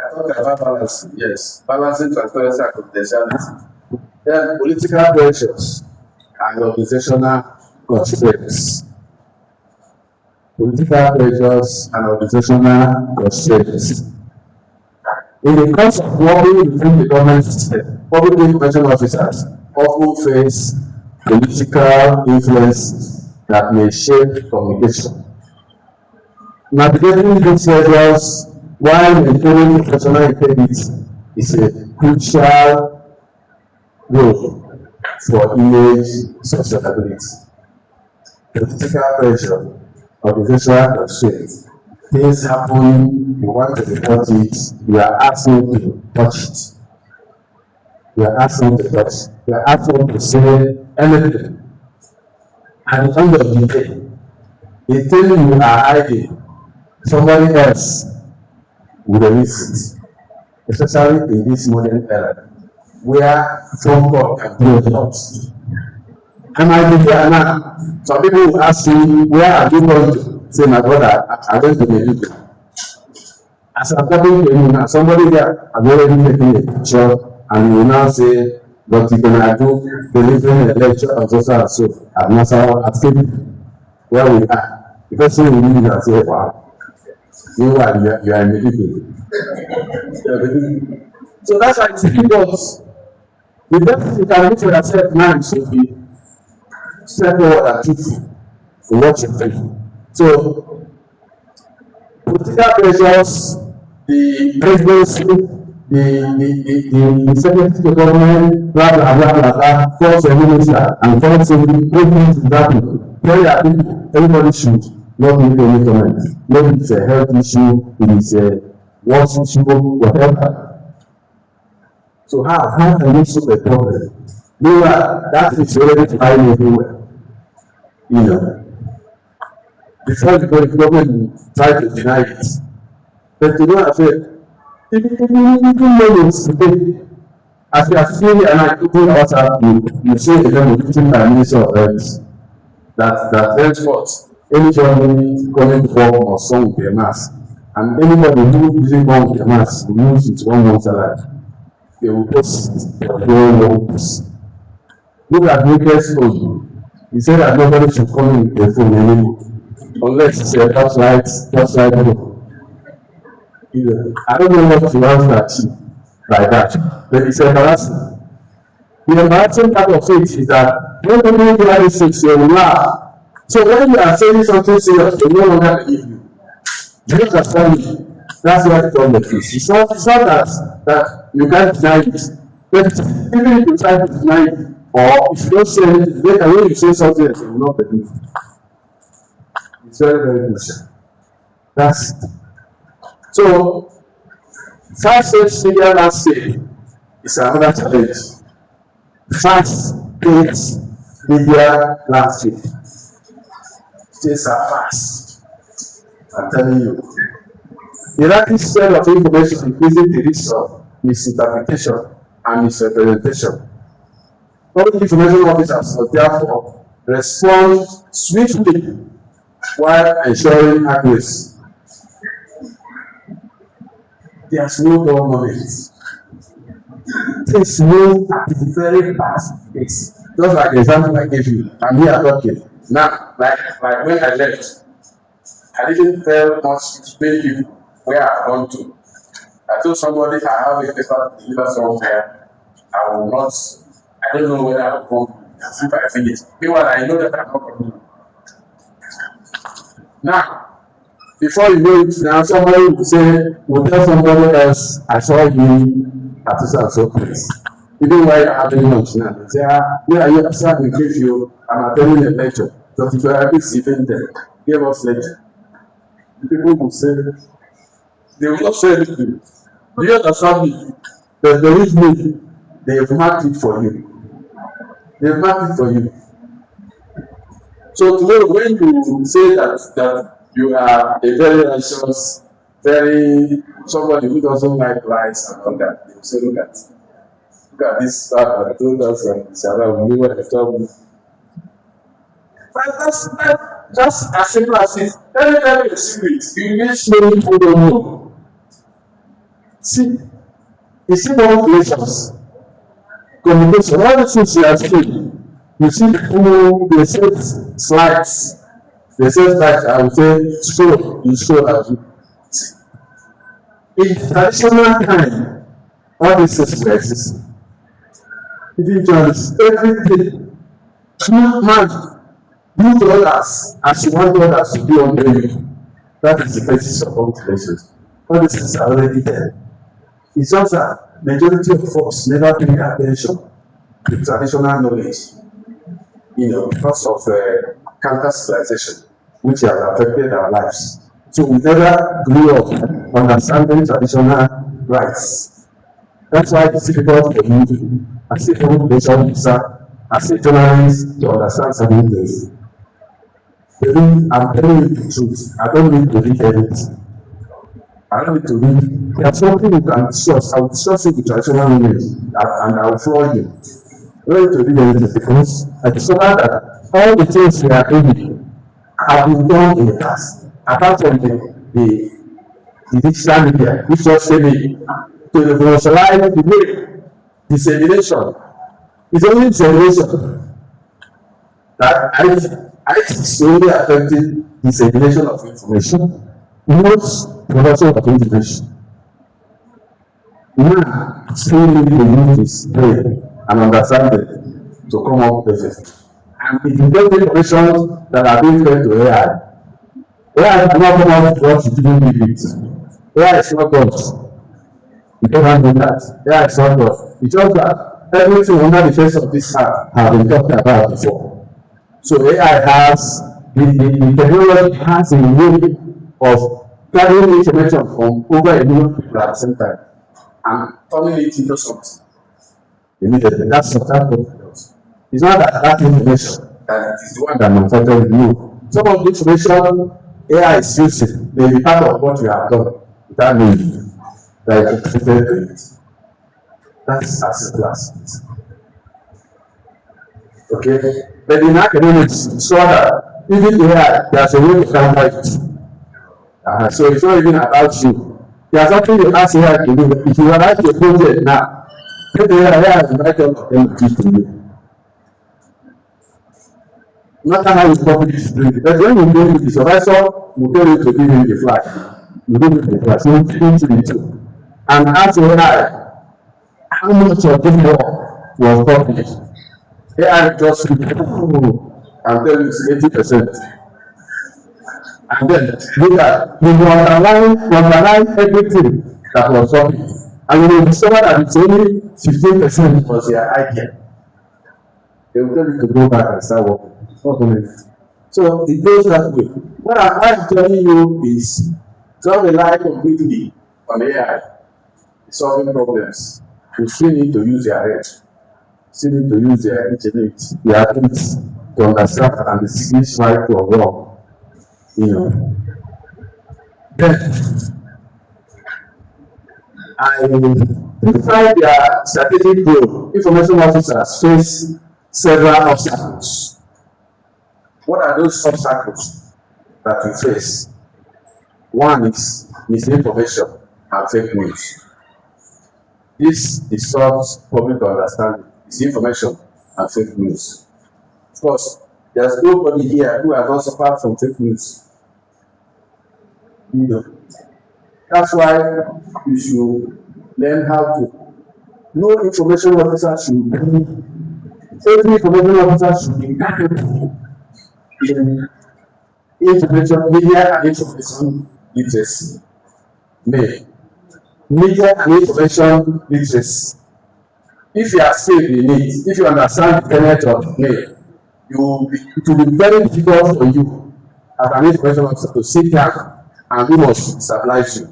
I talked about balance, yes, balancing transparency and confidentiality. Then political pressures and organizational constraints. Political pressures and organizational constraints. In the course of working within the government system, public information officers often face political influence that may shape communication. Navigating these pressures while maintaining professional integrity is a crucial role for image sustainability. Political pressure, organizational constraints. Things happen, you want to report it, you are asking to touch it. You are asking to touch it. You are asking to say anything. At the end of the day, the thing you are hiding, somebody else will release it. Especially in this modern era, where phone call can be a lot. And I be here now. Some people will ask me, where are you going to? Say, my brother, I went to Mexico. As I'm talking to you now, somebody there, I've already taken a picture, and you will now say, but Igwunagu delivering a lecture on social and so, at Nassau, at Cape, where we are. The person will leave and say, wow, you are in Mexico. So that's why it's difficult. The best thing you can do for yourself now is to be straightforward and truthful in what you think. So, political pressures, the presidency, the secretary to government, blah blah blah blah blah, force a minister and force everything to happen. Tell your people, everybody should not make any comment. Maybe it's a health issue, it is a work issue, whatever. So how can we solve the problem? Meanwhile, that is already flying everywhere. You know, before the government try to deny it. But you know, I said, even moments today, as you are seeing and I open WhatsApp, you see the name written by Minister of Health that henceforth anybody coming to work must come with their mask. And anybody who doesn't come with their mask will lose its 1 month salary. They will post their own post. Look at Maker's phone. He said that nobody should come in with their phone anymore. Unless it's a torchlight. I don't know what you want to achieve by that, but it's embarrassing. The embarrassing part of it is that when people do any things, they will laugh. So when you are saying something serious, they no longer believe you. Do you understand me? That's why the problem is. It's not that you can't deny it. But even if you try to deny it, or if you don't say anything, later when you say something, they will not believe you. It's very, very crucial. That's it. So, fast-paced media landscape is another challenge. Fast-paced media landscape. Things are fast. I'm telling you. The rapid spread of information increases the risk of misinterpretation and misrepresentation. Public information officers must therefore respond swiftly while ensuring accuracy. There's no government. Things move at a very fast pace. Just like the example I gave you, I'm here talking. Now, like when I left, I didn't tell much to many people where I've gone to. I told somebody I have a paper to deliver somewhere. I will not, I don't know whether I will come if I finish. Meanwhile, I know that I'm not coming. Now, before you know it, now somebody will say, will tell somebody else, I saw you at this and so place. Even while you're having lunch now, they say, where are you? I'm in case you, I'm attending a lecture. So if you are even there, give us lecture. The people will say, they will not say anything. Do you understand me? But there is me. They have marked it for you. They have marked it for you. So today, when you say that you are a very righteous, somebody who doesn't like lies and all that, they will say, look at this I told us and we were trouble. But that's as simple as it. Let me tell you a secret. You make sure people don't know. See, you see more relations, communication, all the things you are saying. You see people, they say slides. They say slides, I would say, you show as you. In traditional time, all these expresses, if you just everything, man, do to others as you want others to do under you. That is the basis of all relations. All these things are already there. It's just that majority of us never pay attention to traditional knowledge, because of counter civilization, which has affected our lives. So we never grew up understanding traditional rights. That's why it's difficult for you, as a population officer, as a journalist, to understand certain things. I'm telling you the truth. I don't need to read anything. I don't need to read. There's something you can discuss. I will discuss it with traditional knowledge and I will follow you. I don't need to read anything because I discovered that all the things we are doing have been done in the past. Apart from the digital media, which was saying to revolutionize the way dissemination. It's only dissemination that IT is only affecting dissemination of information, not production of information. Now, still need to use this brain and understanding to come up with it. And if you get information that are being fed to AI, AI is not come out with what you didn't give it. AI is not God. You don't do that. AI is not God. It's just that everything under the face of this earth have been talked about before. So AI has the technology has a way of carrying information from over a million people at the same time and turning it into something. immediately. That's what that does. It's not that information that is the one that manufactured you. Some of the information AI is using may be part of what you have done without knowing that you contributed to it. That's as simple as it. Okay? But in academics, it's so that even AI, there's a way to counter it. So it's not even about you. There's something you ask AI to do. If you write a project now, let AI write all of them to you. No matter how you publish it, but when you do it, the supervisor will tell you to give him the flag. You give him the flag, so you give him to the two. And ask AI how much of this work was published. AI just and tell you it's 80%. And then later you will underline everything that was published. And you will discover that it's only 15% was their idea. They will tell you to go back and start working. It's not going to. So it goes that way. What I'm telling you is don't rely completely on AI solving problems. You still need to use your head. You still need to use their ingenuity, their ability to understand and distinguish right from wrong. You know. Then I define their strategic goal. Information officers face several obstacles. What are those obstacles that you face? One is misinformation and fake news. This distorts public understanding, misinformation and fake news. Of course, there's nobody here who has not suffered from fake news. You know. That's why you should learn how to. No information officer should be. Every information officer should be capable in information, media and information literacy. Media and information literacy. If you are skilled in it, if you understand the tenet of mail, it will be very difficult for you as an information officer to sit down and we must stabilize you.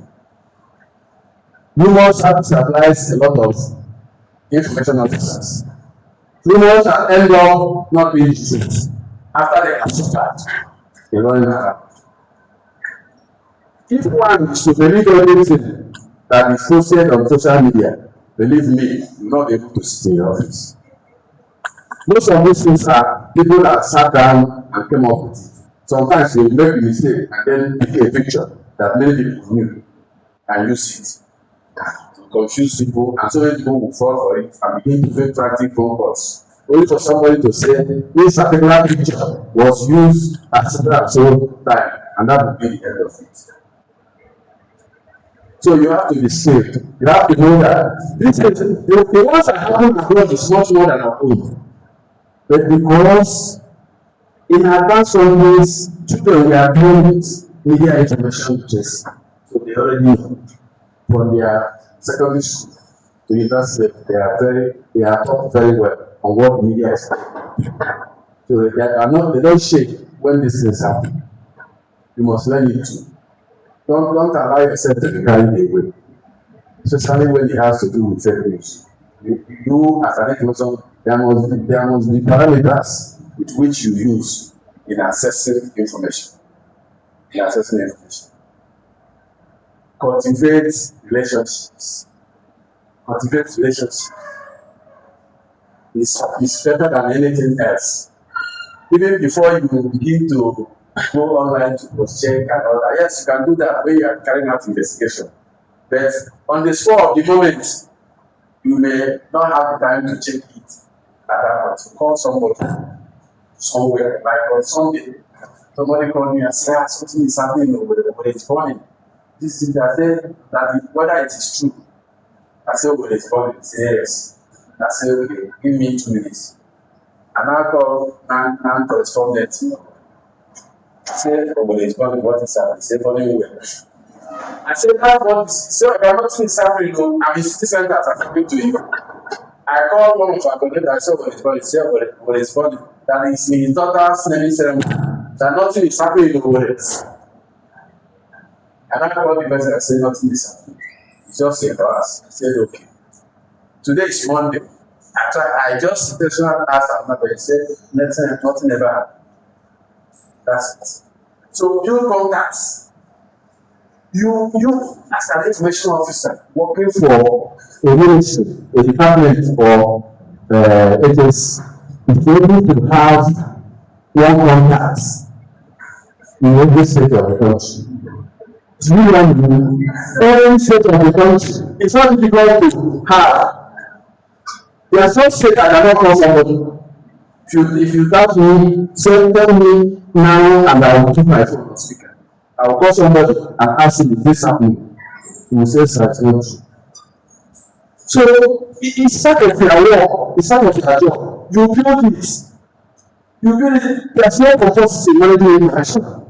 Rumors have stabilized a lot of information officers. Rumors have ended up not being the truth after they have suffered a running around. If one should believe everything that is posted on social media, believe me, you will not be able to sit in your office. Most of these things are people that sat down and came up with it. Sometimes they make a mistake and then pick a picture that many people knew and use it to confuse people, and so many people will fall for it and begin to make practical phone calls. Only for somebody to say this particular picture was used at so time, and that will be the end of it. So you have to be safe. You have to know that this is the ones that happen abroad is much more than our own. But because in advance of this, children were doing with media information literacy. So they already know from their secondary school to university, they are taught very well on what the media is. So they don't shake when these things happen. You must learn it too. Don't allow yourself to be carried away, especially when it has to do with fake news. You as an information, there must be parameters with which you use in accessing information. Cultivate relationships. Is better than anything else. Even before you begin to go online to cross check and all that, yes, you can do that when you are carrying out investigation. But on the spur of the moment, you may not have the time to check it at that point. So call somebody somewhere, like on Sunday, somebody called me and said, something is happening over it's burning. This is I said that whether it is true. I said, well, it's burning. He said, yes. I said, okay, give me 2 minutes. And I called non-correspondent. I said, oh, well, it's burning. What is happening? He said, burning well. I said, that's what he said, I'm not seeing happening. I'm in city center, I'm talking to you. I called one of our colleagues, I said, well, it's burning. He said, well, it's burning. That is his daughter's naming ceremony. That nothing is happening over it. And I called the person and said, nothing is happening. It's just a class. I said, okay. Today is Monday. I just intentionally asked another person, said, nothing ever happened. That's it. So build contacts. You as an information officer working for a ministry, a department, or agency, if you're able to have one contact in every state of the country, do you want to every state of the country? It's not difficult to have. There are some states that cannot call somebody. If you doubt me, say tell me now and I will put my phone on speaker. I will call somebody and ask him if this happening. He will say sir, it's not true. So it's part of your work, it's part of your job. You build it. You build it. There's no compulsory managing information.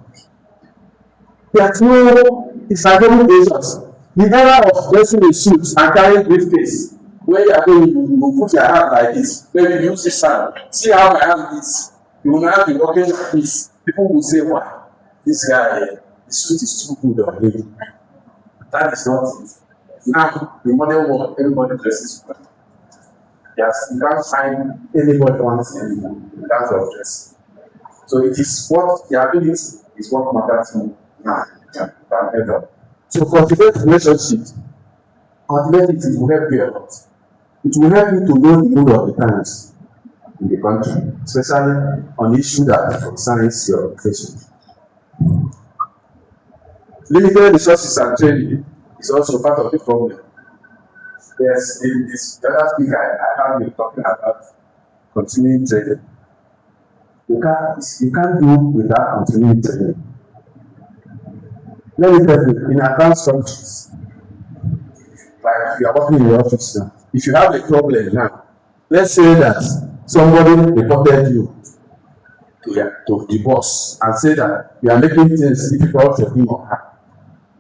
There's no, it's academic basis. The era of dressing a suit and carrying briefcase, where you are going, you put your hand like this, when you use this hand, see how my hand is, you will not be working like this. People will say, wow, this guy, the suit is too good already. That is not it. Now, the modern world, everybody dresses well. Yes, you can't find anybody wants anymore in terms of dress. So it is what the ability is what matters now than ever. So cultivate relationships. Cultivate it will help you a lot. It will help you to know the mood of the times in the country, especially on issues that concerns your education. Limited resources and training is also part of the problem. Yes, in this the other speaker I have been talking about continuing training. You can't do without continuing training. Let me tell you, in advanced countries, like you are working in the office now, if you have a problem now, let's say that somebody reported you to the boss and say that you are making things difficult for him or her,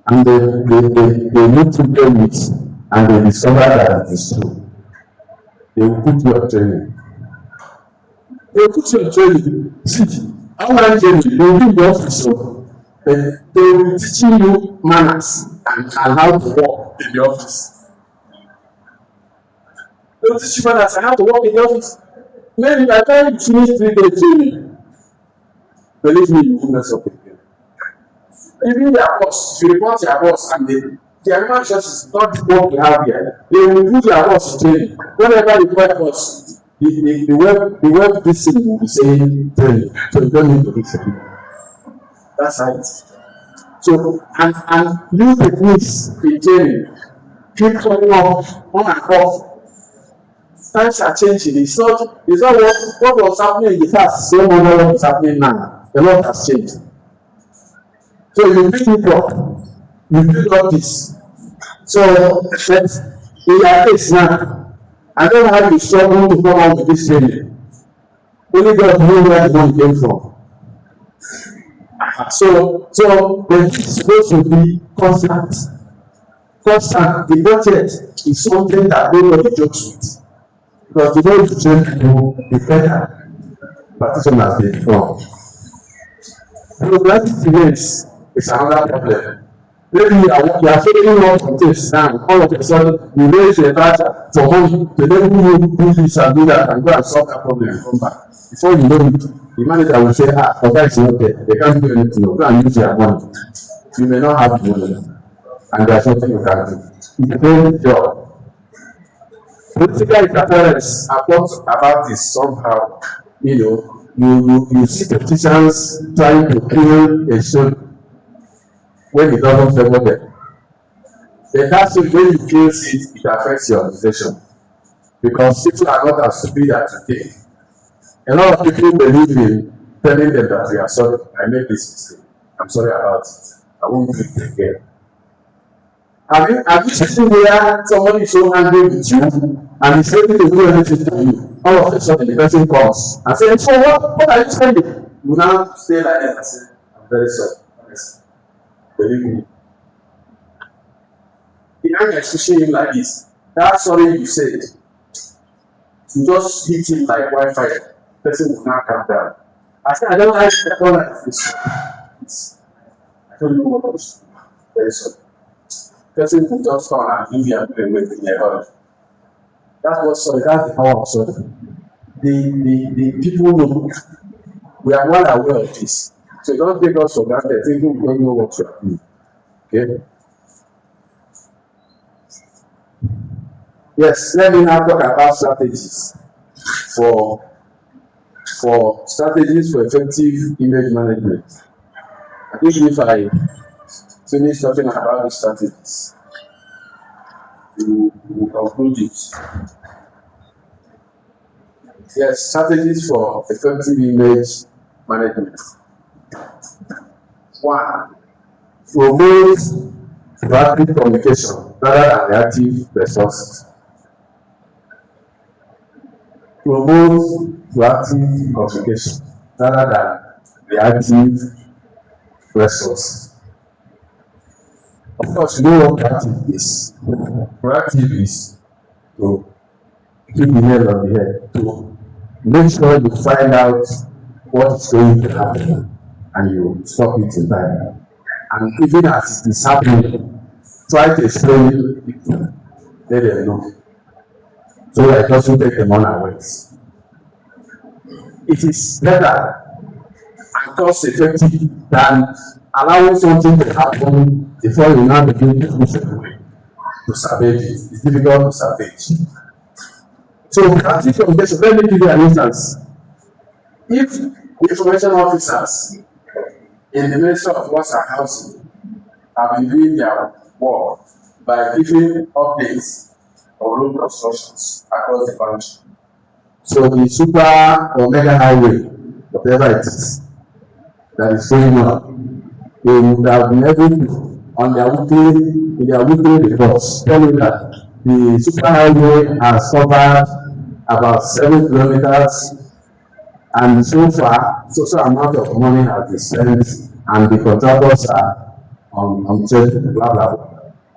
and they need to do it, and they discover that it is true. They will put you on training. They will put you on training. See, online training, they will be in the office, so they will be teaching you manners and how to work in the office. They will teach you manners and how to work in the office. Maybe by the time you finish 3 days training, believe me, you will mess up again. Even their boss, if you report your boss and the animal church is not what we have here, they will put your boss in training. Whenever the web boss, the web this thing will be saying training, so you don't need to be training. That's right. So and new techniques in training, keep coming up on and off. Times are changing. It's not what was happening in the past, so much what is happening now. A lot has changed. So you build it up. You build up this. So in your case now, I don't know how you struggle to come up with this training. Only God knows where the money came from. So it's supposed to be constant. Constant. The budget is something that nobody jokes with. Because the way you train people, the better practitioners they become. Bureaucratic delays is another problem. Maybe you are failing one of this now, all of a sudden you raise a data for money to let you do this and do that and go and solve that problem and come back. Before you know it, the manager will say, for that is not there, they can't do anything, go and use their money. You may not have the money, and there's nothing you can do. It's a very job. Political interference, I thought about this somehow. You see politicians trying to kill a show when it doesn't favor them. Then that's when you kill it affects your organization. Because people are not as stupid as you think. A lot of people believe in telling them that we are sorry, I made this mistake. I'm sorry about it. I won't do it again. Have you seen where somebody is so angry with you and he's ready to do anything to you? All of a sudden the person comes and says, so what are you saying? You now stay like that and say, I'm very sorry. Yes. Believe me. The anger is pushing him like this. That sorry you said, you just hit him like Wi-Fi. The person will not calm down. I said, I don't like this. I don't know what was very sorry. Person will just come and give you a payment in your heart. That's what sorry, that's the power of sorry. The people know we are well aware of this. So don't take us for granted thinking we don't know what we are doing. Okay? Yes, let me now talk about strategies for strategies for effective image management. I think if I finish talking about these strategies, we will conclude it. Yes, strategies for effective image management. One, promote proactive communication rather than reactive responses. Promote proactive communication rather than reactive responses. Of course, you know what proactive is. Proactive is to keep the nail on the head, to make sure you find out what is going to happen and you stop it in time. And even as it is happening, try to explain it, let them know, so that it doesn't take them unawares. It is better and cost effective than allowing something to happen before you now begin to push away to salvage it. It's difficult to salvage. So, practice communication. Let me give you an instance. If the information officers in the Ministry of Works and Housing have been doing their work by giving updates of road constructions across the country, so the super or mega highway, whatever it is, that is going on, they would have been able to, on their weekly reports, tell you that the super highway has covered about 7 kilometers, and so far, social amount of money has been spent, and the contractors are on check, blah blah blah.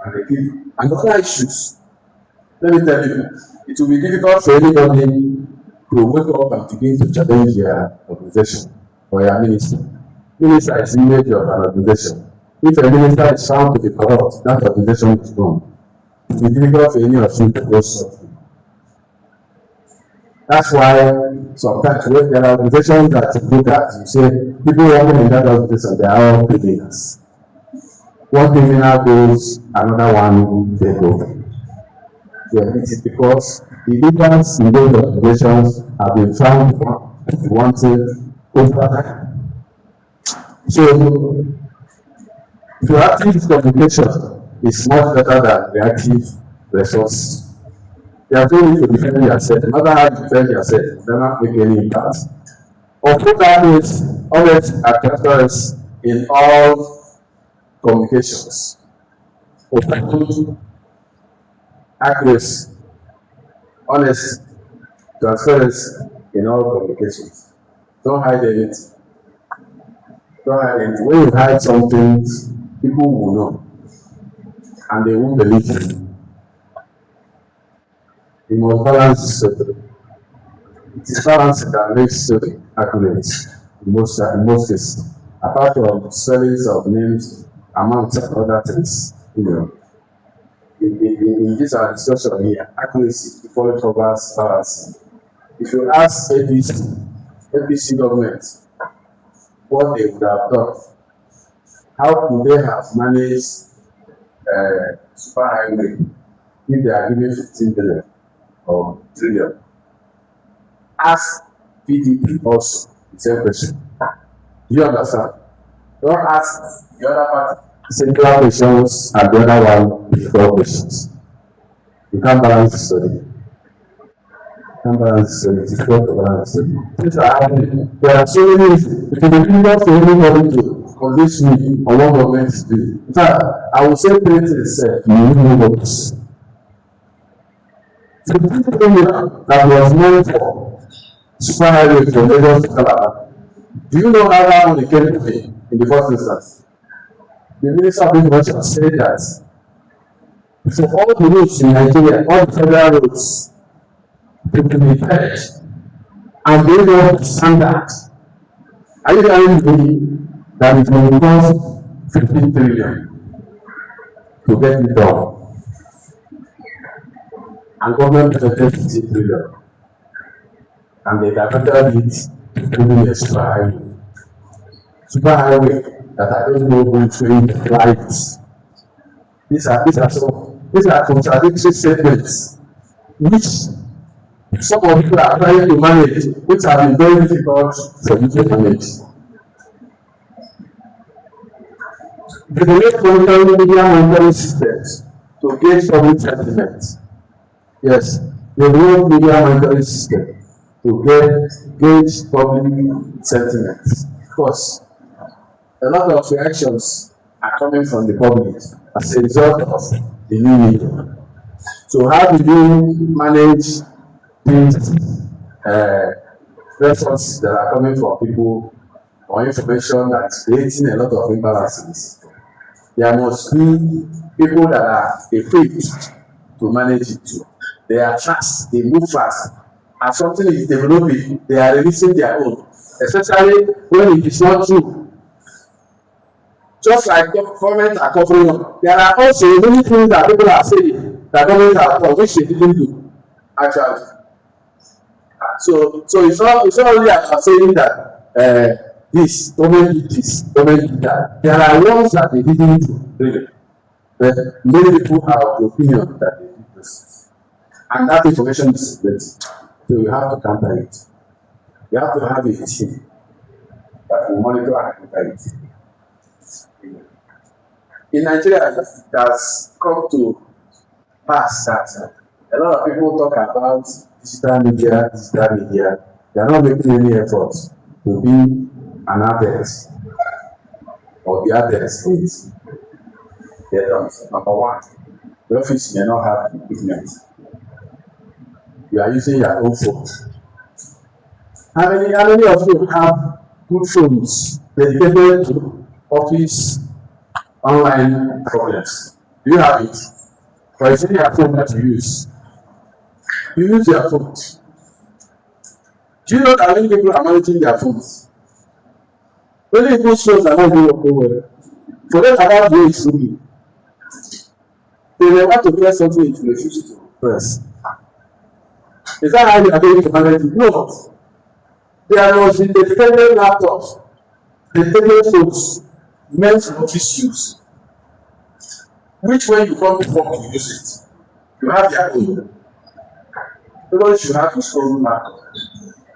And they keep, and other issues. Let me tell you, it will be difficult for anybody to wake up and begin to challenge their organization or your ministry. Minister is image of an organization. If a minister is found to be corrupt, that organization is gone. It will be difficult for any of you to go something. That's why sometimes when there are organizations that you look at, you say people working in that organization, they are all criminals. One criminal goes, another one they go. Yeah, it is because the leaders in those organizations have been found wanting over time. So, proactive communication is much better than reactive resources. You have no need to defend yourself. No matter how you defend yourself, it does not make any impact. Of course, that is always a characteristic in all communications. Open, accuracy, honesty, transparency in all communications. Don't hide anything. Don't hide anything. When you hide something, people will know and they won't believe you. You must balance the story. It is balance that makes story accurate in most cases. Apart from spellings of names, amounts, and other things, you know. In this our discussion here, accuracy before it covers fallacy. If you ask APC government what they would have done, how could they have managed super highway if they are given 15 billion or trillion? Ask PDP also the same question. Do you understand? Don't ask the other party similar questions and the other one with 4 questions. You can't balance the story. You can't balance the story. It's difficult to balance the story. Things are happening. There are so many. It will be difficult for anybody to convince me on what government is doing. In fact, I will say 3 things. You know what this. The people that was known for super highway from Lagos to Calabar. Do you know how that money came to me in the first instance? The Minister of Infrastructure said that for all the roads in Nigeria, all the federal roads, to be repaired and they know the standard. Are you telling me that it will cost 15 trillion to get it done? and government budgeted 50 trillion, and they diverted it to building a super highway that I don't know which way to fly it. These are contradictory statements which some of people are trying to manage, which have been very difficult for you to manage. Develop media monitoring systems to gauge public sentiment. Yes, develop media monitoring system to gauge public sentiment. Of course, a lot of reactions are coming from the public as a result of the new media. So how do you manage these responses that are coming from people or information that is creating a lot of imbalances? There must be people that are equipped to manage it too. They are fast, they move fast. As something is developing, they are releasing their own, especially when it is not true. Just like government are covering up, there are also many things that people are saying that government are done which they didn't do actually. So it's not only about saying that this government did this, government did that. There are ones that they didn't do really, but many people have the opinion that they did this, and that information is circulating. So you have to counter it. You have to have a team that will monitor and counter it. In Nigeria, it has come to pass that a lot of people talk about digital media. They are not making any effort to be an adept or the adept in it. They don't. Number one, the office may not have equipment. You are using your own phone. How many of you have good phones dedicated to office online problems? Do you have it? Or is it your phone that you use? You use your phone. Do you know that many people are managing their phones? Many people's phones are not doing well. For them to have ways to be. They may want to press something into the future to press. Is that how you are going to manage it? No. There must be dedicated laptops, dedicated phones meant for office use. Which when you come to work, you use it. You have your own. Because you have your own laptop.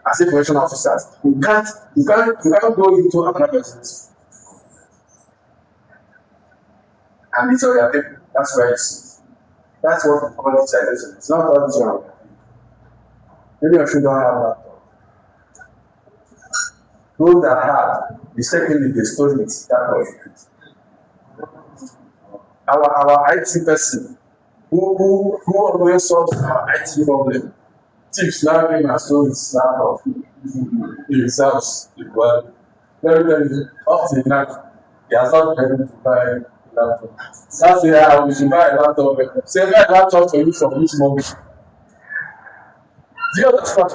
As information officers, you can't go into another business. And it's all your people. That's where you see. That's what we call digitization. It's not all this one. Maybe if you don't have laptop. Those that have, mistakenly they stole it. That was it. Our IT person who always solves our IT problem. Tips now came and stole his laptop. Himself, well, very up to now, he has not been able to buy a laptop. That's why we should buy a laptop. Say, buy a laptop for you from each month. Do you understand?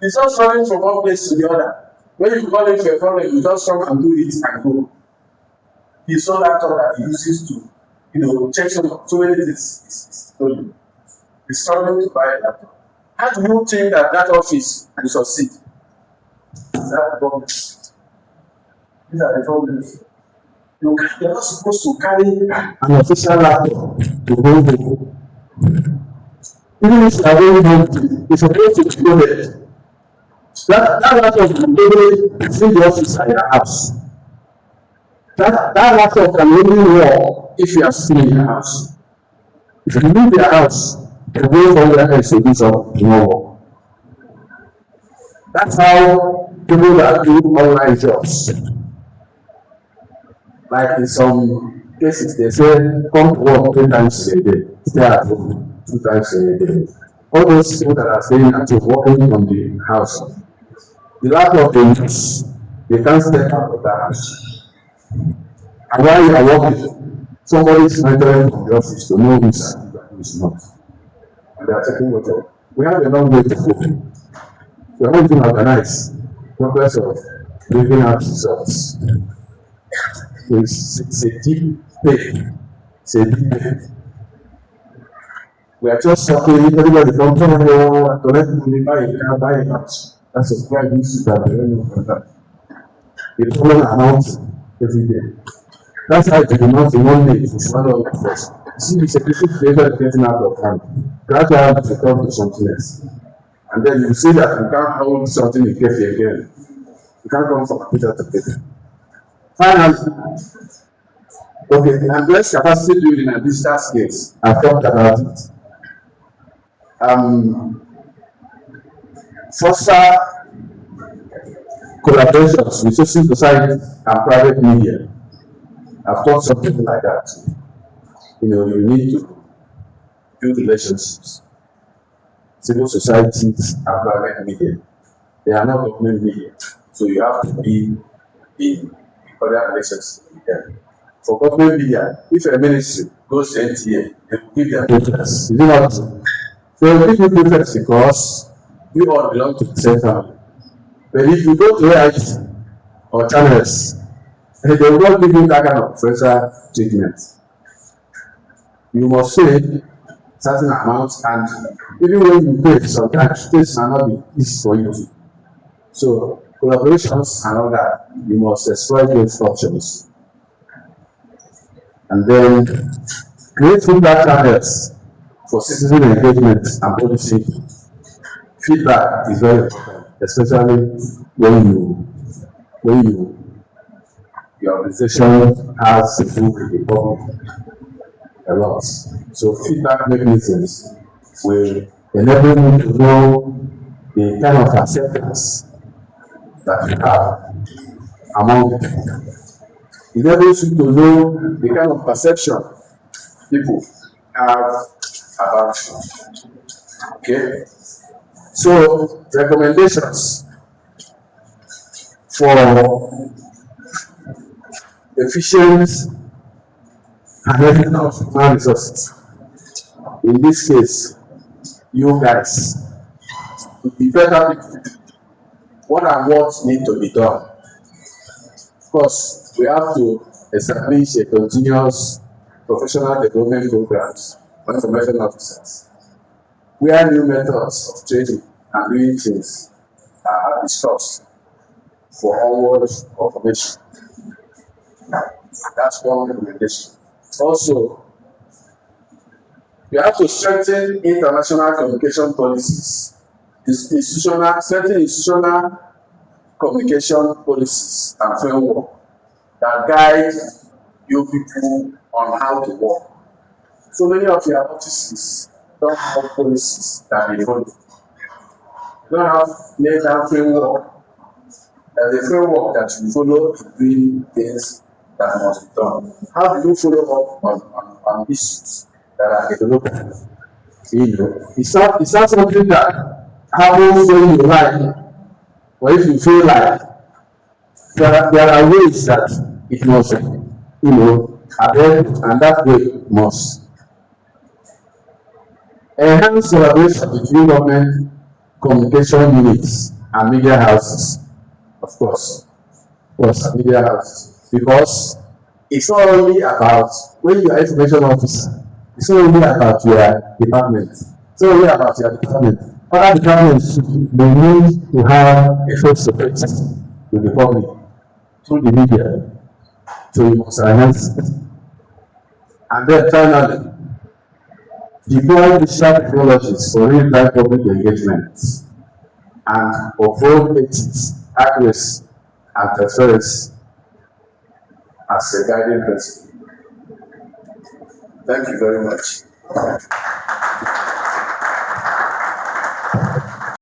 It's just running from one place to the other. When you call him for a problem, you just come and do it and go. His own laptop that he uses to, check so many things is stolen. He's struggling to buy a laptop. How do you think that office will succeed? Is that the problem? These are the problems. You're not supposed to carry an official laptop to go home. Even if you are very hungry, you're supposed to go there. That laptop will be between the office and your house. That laptop can only work if you are still in your house. If you leave your house, the way from there is to do something more. That's how people that do online jobs. Like in some cases, they say, come to work 3 times a day, stay at home 2 times a day. All those people that are staying at home, working from the house, the laptop they use, they can't step out of the house. And while you are working, somebody is monitoring from the office to know who's active and who's not. And they are taking water. We have a long way to go. We are not even organized. Progress of living out results. It's a deep pain. It's a deep pain. We are just talking, everybody from and collect money, buy a car, buy a house. That's a quite used to that. The problem amounts every day. That's how it amounts in one day to swallow up first. See, the security flavor is getting out of hand. Gradually, it becomes to something else. And then you see that you can't hold something in carefully again. You can't come from computer to paper. Finally, okay, the address capacity building and digital skills. I've talked about it. Foster collaborations with social society and private media. I've taught something like that. You need to build relationships. Civil societies and private media. They are not government media. So you have to be in other relationships with them. For government media, if a ministry goes to NTA, they will give their preference. You know what? They will give you preference because you all belong to the same family. But if you go to AIT or channels, they will not give you that kind of preferential treatment. You must pay certain amounts, and even when you pay, sometimes things are not easy for you. So collaborations and all that, you must exploit those options. And then create feedback channels for citizen engagement and policy. Feedback is very important, especially when your organization has to do with the public a lot. So feedback mechanisms will enable you to know the kind of acceptance that you have among people. It enables you to know the kind of perception people have about you. Okay? So recommendations for efficient and enough human resources. In this case, you guys, to be better people, what and what need to be done? Of course, we have to establish a continuous professional development programs for information officers, where new methods of training and doing things are discussed for onward information. That's one recommendation. Also, we have to strengthen international communication policies, strengthen institutional communication policies and framework that guide you people on how to work. So many of your offices don't have policies that they follow. They don't have laid down framework. There's a framework that you follow to do things that must be done. How do you follow up on issues that are developing? It's not something that happens when you like, or if you feel like. There are ways that it must, happen, and that way must. Enhance collaboration between government communication units and media houses. Of course, media houses. Because it's not only about, when you are information officer, it's not only about your department. It's not only about your department. Other departments, they need to have a face-to-face with the public through the media. So you must enhance it. And then finally, deploy digital technologies for real-time public engagement and uphold ethics, accuracy, and transparency as a guiding principle. Thank you very much.